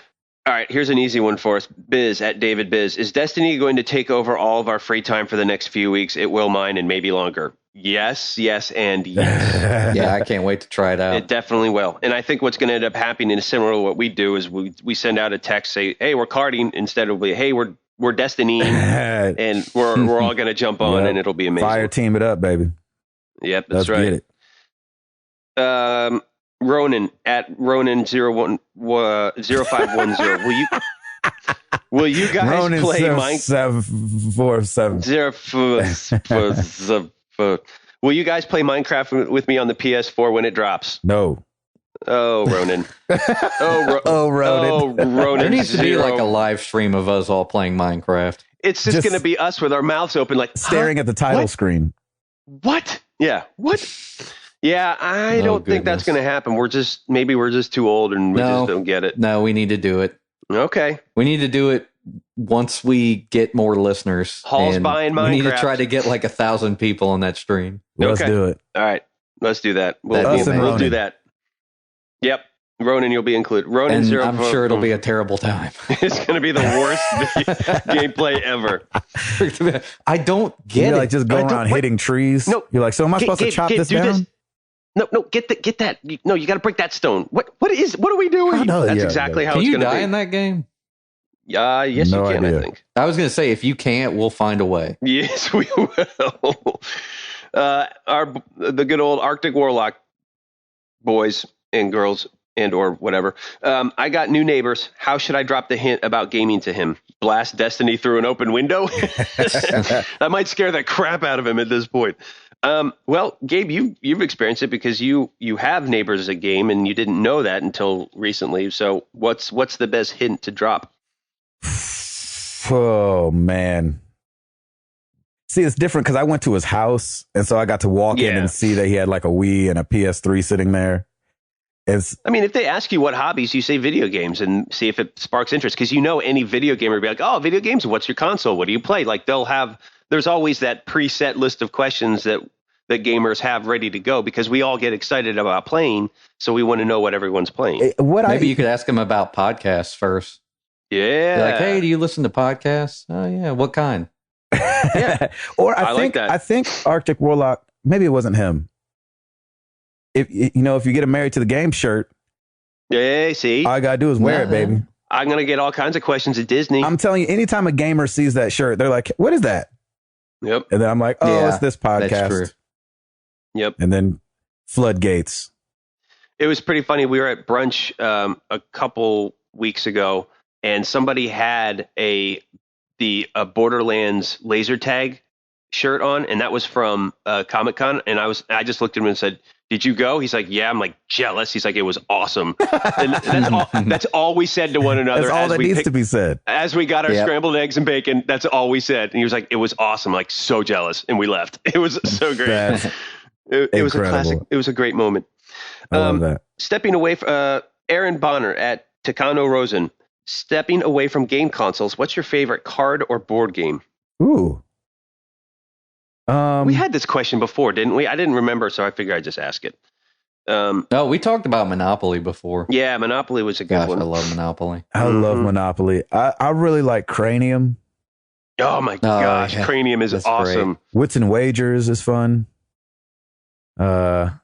All right, here's an easy one for us. Biz, at David Biz. Is Destiny going to take over all of our free time for the next few weeks? It will mine, and maybe longer. Yes, and yes. Yeah, I can't wait to try it out. It definitely will. And I think what's going to end up happening is similar to what we do is we send out a text, say, hey, we're carding, instead of, hey, we're Destiny, and we're all going to jump on, and it'll be amazing. Fire team it up, baby. Yep, that's Let's right. Get it. Ronan, at Ronan0510. Will you guys Ronan play Minecraft? 747. Will you guys play Minecraft with me on the PS4 when it drops? No. Oh, Ronan. Ronan. Oh, Ronan. There needs to be like a live stream of us all playing Minecraft. It's just going to be us with our mouths open, like staring at the title screen. What? Yeah. What? Yeah, I don't think that's going to happen. We're just too old and we just don't get it. No, we need to do it. Okay. We need to do it once we get more listeners. Hall's buying Minecraft. We need to try to get like 1,000 people on that stream. Let's do it. All right. Let's do that. We'll do that. Yep. Ronan, you'll be included. Ronan, and I'm sure it'll be a terrible time. It's going to be the worst gameplay ever. I don't get it. Like just going around hitting trees. No, you're like, so am I supposed to chop this down? No, get that. No, you got to break that stone. What are we doing? That's exactly how it's going to be. Can you die in that game? Yes, No you can, idea. I think. I was going to say, if you can't, we'll find a way. Yes, we will. The good old Arctic Warlock boys and girls and or whatever. I got new neighbors. How should I drop the hint about gaming to him? Blast Destiny through an open window? That might scare the crap out of him at this point. Well, Gabe, you've experienced it because you have neighbors that game and you didn't know that until recently. So what's the best hint to drop? Oh, man. See, it's different because I went to his house, and so I got to walk in and see that he had like a Wii and a PS3 sitting there. I mean, if they ask you what hobbies, you say video games and see if it sparks interest. Because any video gamer would be like, oh, video games, what's your console? What do you play? Like there's always that preset list of questions that gamers have ready to go because we all get excited about playing. So we want to know what everyone's playing. Maybe you could ask him about podcasts first. Yeah. Be like, hey, do you listen to podcasts? Oh, yeah. What kind? Yeah. Or I think Arctic Warlock, maybe it wasn't him. If you get a Married to the Game shirt, yeah, see, all I gotta do is wear it, baby. I'm gonna get all kinds of questions at Disney. I'm telling you, anytime a gamer sees that shirt, they're like, "What is that?" Yep. And then I'm like, "Oh, it's this podcast." That's true. Yep. And then floodgates. It was pretty funny. We were at brunch a couple weeks ago, and somebody had the Borderlands laser tag shirt on, and that was from Comic-Con. And I just looked at him and said, "Did you go?" He's like, "Yeah." I'm like, jealous. He's like, "It was awesome." And that's all we said to one another. That's all that needs to be said. As we got our scrambled eggs and bacon, that's all we said. And he was like, "It was awesome." Like, so jealous. And we left. It was so great. It was a classic. It was a great moment. I love that. Stepping away from Aaron Bonner at Takano Rosen. Stepping away from game consoles, what's your favorite card or board game? Ooh. We had this question before, didn't we? I didn't remember, so I figured I'd just ask it. No, we talked about Monopoly before. Yeah, Monopoly was a good one. I love Monopoly. I love Monopoly. I really like Cranium. Oh my gosh, yeah. Cranium is awesome. Great. Wits and Wagers is fun. For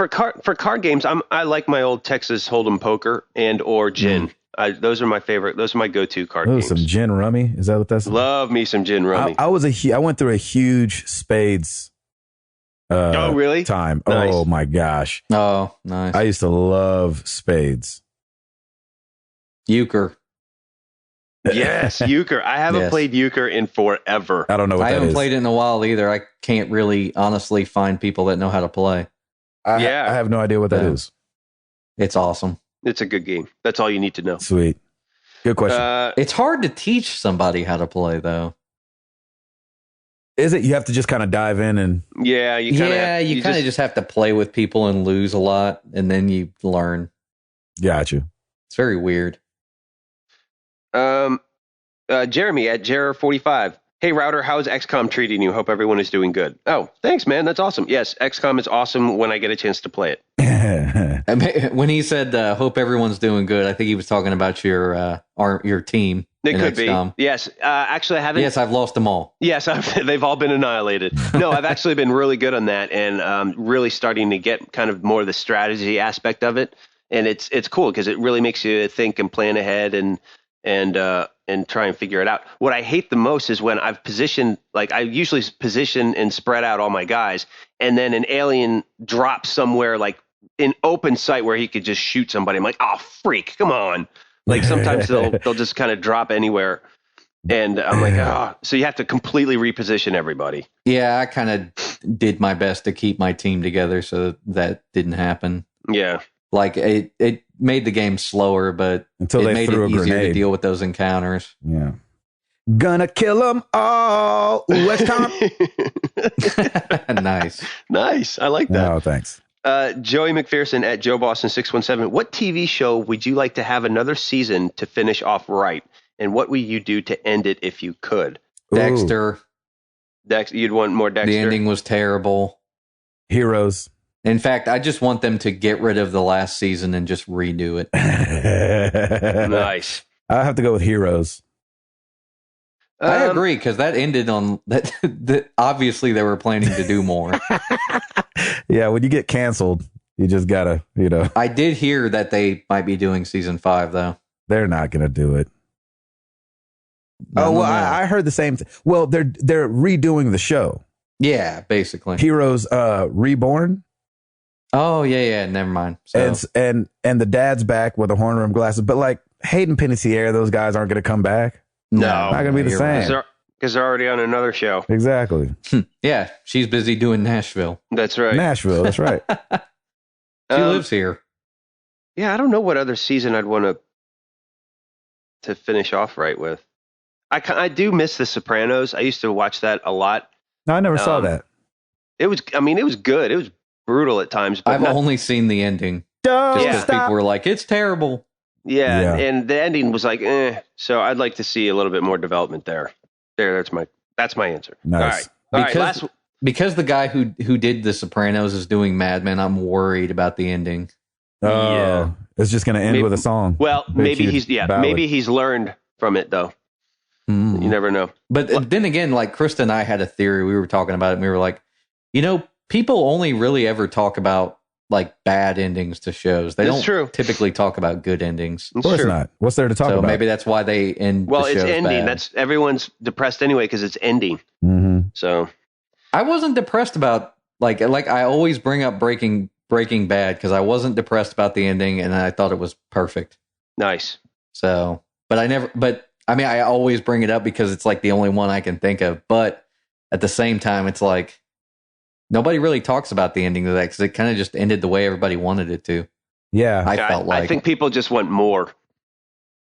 card games, I like my old Texas Hold'em poker and or gin. Those are my favorite. Those are my go-to card games. Some gin rummy. Is that what that's? Love me some gin rummy. I went through a huge spades. Oh really? Time. Nice. Oh my gosh. Oh, nice. I used to love spades. Euchre. Yes, euchre. I haven't played euchre in forever. I don't know what that is. I haven't played it in a while either. I can't really honestly find people that know how to play. I have no idea what that is. It's awesome. It's a good game. That's all you need to know. Sweet. Good question. It's hard to teach somebody how to play, though. Is it? You have to just kind of dive in and... Yeah, you kind of just have to play with people and lose a lot, and then you learn. Got you. It's very weird. Jeremy at Jer45. Hey, Router, how's XCOM treating you? Hope everyone is doing good. Oh, thanks, man. That's awesome. Yes, XCOM is awesome when I get a chance to play it. When he said, hope everyone's doing good, I think he was talking about your team. It could XCOM. be. Yes. Actually, I haven't. Yes, I've lost them all. Yes, they've all been annihilated. No, I've actually been really good on that and really starting to get kind of more of the strategy aspect of it. And it's cool because it really makes you think and plan ahead and try and figure it out. What I hate the most is when I've positioned, like I usually position and spread out all my guys, and then an alien drops somewhere like in open sight where he could just shoot somebody. I'm like, oh, freak, come on. Like sometimes they'll just kind of drop anywhere. And I'm like, oh, so you have to completely reposition everybody. Yeah, I kind of did my best to keep my team together so that didn't happen. Yeah. Like it made the game slower, but until it they made threw it a easier grenade to deal with those encounters. Yeah. Gonna kill them all. West Tom. Nice. I like that. Oh, thanks. Joey McPherson at Joe Boston 617. What TV show would you like to have another season to finish off right? And what would you do to end it if you could? Dexter. You'd want more Dexter? The ending was terrible. Heroes. In fact, I just want them to get rid of the last season and just redo it. Nice. I have to go with Heroes. I agree, because that ended on that. Obviously, they were planning to do more. Yeah, when you get canceled, you just gotta, I did hear that they might be doing season 5, though. They're not gonna do it. Oh, well, I heard the same thing. Well, they're redoing the show. Yeah, basically. Heroes Reborn. Oh, yeah. Never mind. So. And the dad's back with the horn rim glasses. But like Hayden Panettiere, those guys aren't going to come back. No. Not going to be the same. Because they're already on another show. Exactly. Yeah, she's busy doing Nashville. That's right. Nashville, that's right. She lives here. Yeah, I don't know what other season I'd want to finish off right with. I do miss The Sopranos. I used to watch that a lot. No, I never saw that. It was good. It was brutal at times. But I've only seen the ending. Just because people were like, it's terrible. Yeah, and the ending was like, So I'd like to see a little bit more development there. That's my answer. Nice. All right. Because the guy who did The Sopranos is doing Mad Men, I'm worried about the ending. Yeah, it's just going to end with a song. Well, maybe he's learned from it though. You never know. But then again, like Krista and I had a theory. We were talking about it, and we were like, people only really ever talk about like bad endings to shows. They don't typically talk about good endings. Of course not. What's there to talk about? So maybe that's why they end. Well, the it's shows ending. bad. That's everyone's depressed anyway because it's ending. Mm-hmm. So I wasn't depressed about like I always bring up Breaking Bad because I wasn't depressed about the ending and I thought it was perfect. Nice. So, I always bring it up because it's like the only one I can think of. But at the same time, it's like nobody really talks about the ending of that because it kind of just ended the way everybody wanted it to. Yeah. I think people just want more.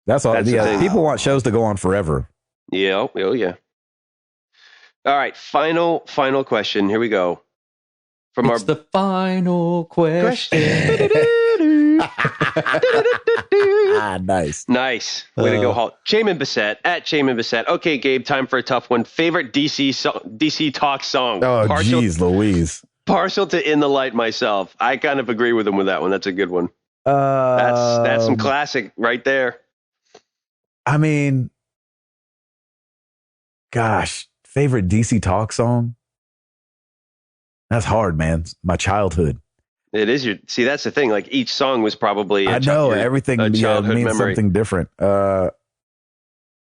That's all. People want shows to go on forever. Yeah. Oh, yeah. All right. Final question. Here we go. It's the final question. Nice. Way to go, Halt. Chaman Bissett at Chaman Bissett. Okay, Gabe, time for a tough one. Favorite DC Talk song? Oh, jeez, Louise. Partial to In the Light myself. I kind of agree with him with that one. That's a good one. That's some classic right there. I mean, gosh, favorite DC Talk song? That's hard, man. My childhood. It is see, that's the thing. Like each song was probably everything means memory. something different. I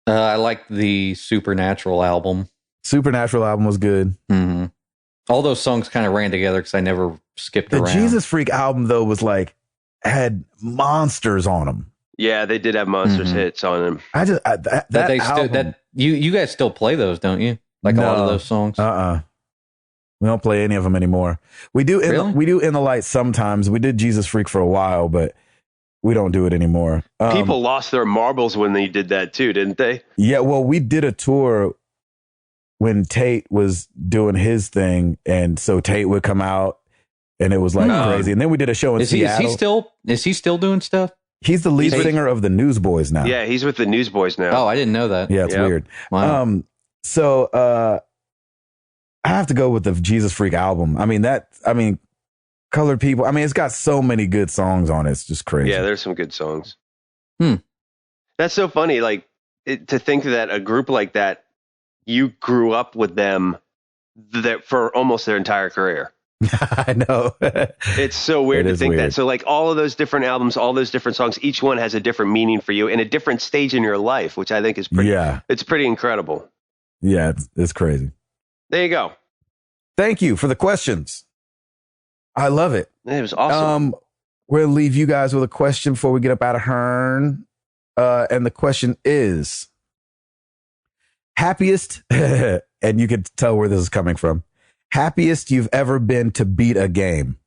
like the Supernatural album. Supernatural album was good. Mm-hmm. All those songs kind of ran together because I never skipped around. The Jesus Freak album though was like had monsters on them. Yeah, they did have monsters hits on them. You guys still play those, don't you? Like a lot of those songs. We don't play any of them anymore. We do. We do In the Light sometimes. We did Jesus Freak for a while, but we don't do it anymore. People lost their marbles when they did that too, didn't they? Yeah. Well, we did a tour when Tate was doing his thing, and so Tate would come out, and it was like crazy. And then we did a show in Seattle. Is he still doing stuff? He's the lead singer of the Newsboys now. Yeah, he's with the Newsboys now. Oh, I didn't know that. Yeah, it's weird. Wow. I have to go with the Jesus Freak album. Colored People. It's got so many good songs on it. It's just crazy. Yeah, there's some good songs. That's so funny. Like to think that a group like that, you grew up with them for almost their entire career. I know. It's so weird to think that. So like all of those different albums, all those different songs, each one has a different meaning for you in a different stage in your life, which I think is it's pretty incredible. Yeah, it's crazy. There you go. Thank you for the questions. I love it. It was awesome. We're going to leave you guys with a question before we get up out of Hearn. And the question is, happiest, and you can tell where this is coming from, happiest you've ever been to beat a game.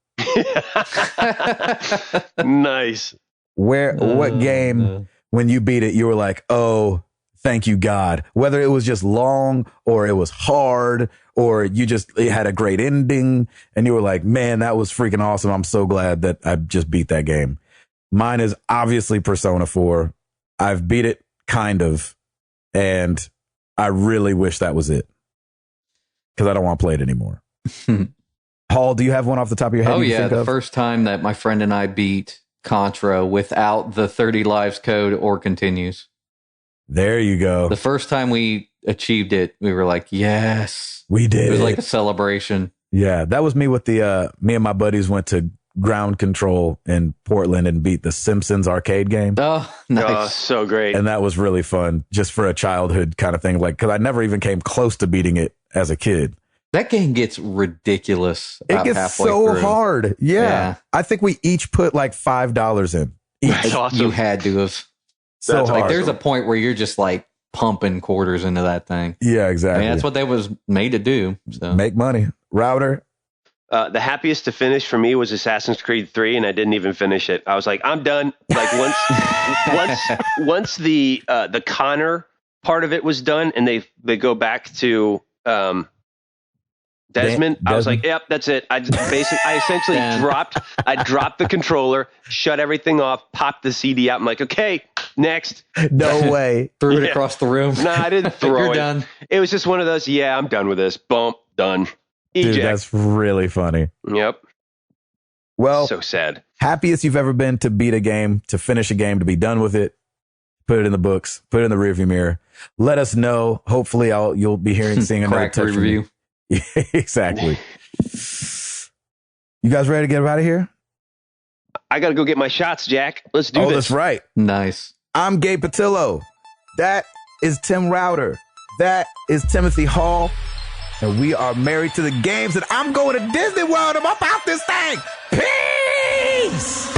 Nice. What game, when you beat it, you were like, oh, thank you, God. Whether it was just long or it was hard or you just had a great ending and you were like, man, that was freaking awesome. I'm so glad that I just beat that game. Mine is obviously Persona 4. I've beat it kind of, and I really wish that was it because I don't want to play it anymore. Paul, do you have one off the top of your head? Oh, yeah. The first time that my friend and I beat Contra without the 30 lives code or continues. There you go. The first time we achieved it, we were like, yes. We did. It was like a celebration. Yeah, that was me with me and my buddies went to ground control in Portland and beat the Simpsons arcade game. Oh, nice. Oh, so great. And that was really fun just for a childhood kind of thing. Like, cause I never even came close to beating it as a kid. That game gets ridiculous. It gets so through. hard. Yeah. I think we each put like $5 in. That's awesome. You had to have. So That's hard. Like, there's a point where you're just like pumping quarters into that thing. Yeah, exactly. I mean, that's what they was made to do. So. Make money. Router. The happiest to finish for me was Assassin's Creed 3, and I didn't even finish it. I was like, I'm done. Like once the Connor part of it was done, and they go back to Desmond. I was like, yep, that's it. I essentially dropped the controller, shut everything off, popped the CD out. I'm like, okay, next. No way. Threw it across the room. No, I didn't throw You're it. done. It was just one of those, yeah, I'm done with this. Boom, done. Eject. Dude, that's really funny. Yep. Well, So sad. happiest you've ever been to beat a game, to finish a game, to be done with it. Put it in the books. Put it in the rearview mirror. Let us know. Hopefully, you'll be seeing another Crack touch from review. you. Yeah, exactly. You guys ready to get out of here? I got to go get my shots, Jack. Let's do this. That's right. Nice. I'm Gabe Patillo. That is Tim Router. That is Timothy Hall. And we are married to the games. And I'm going to Disney World. I'm about this thing. Peace.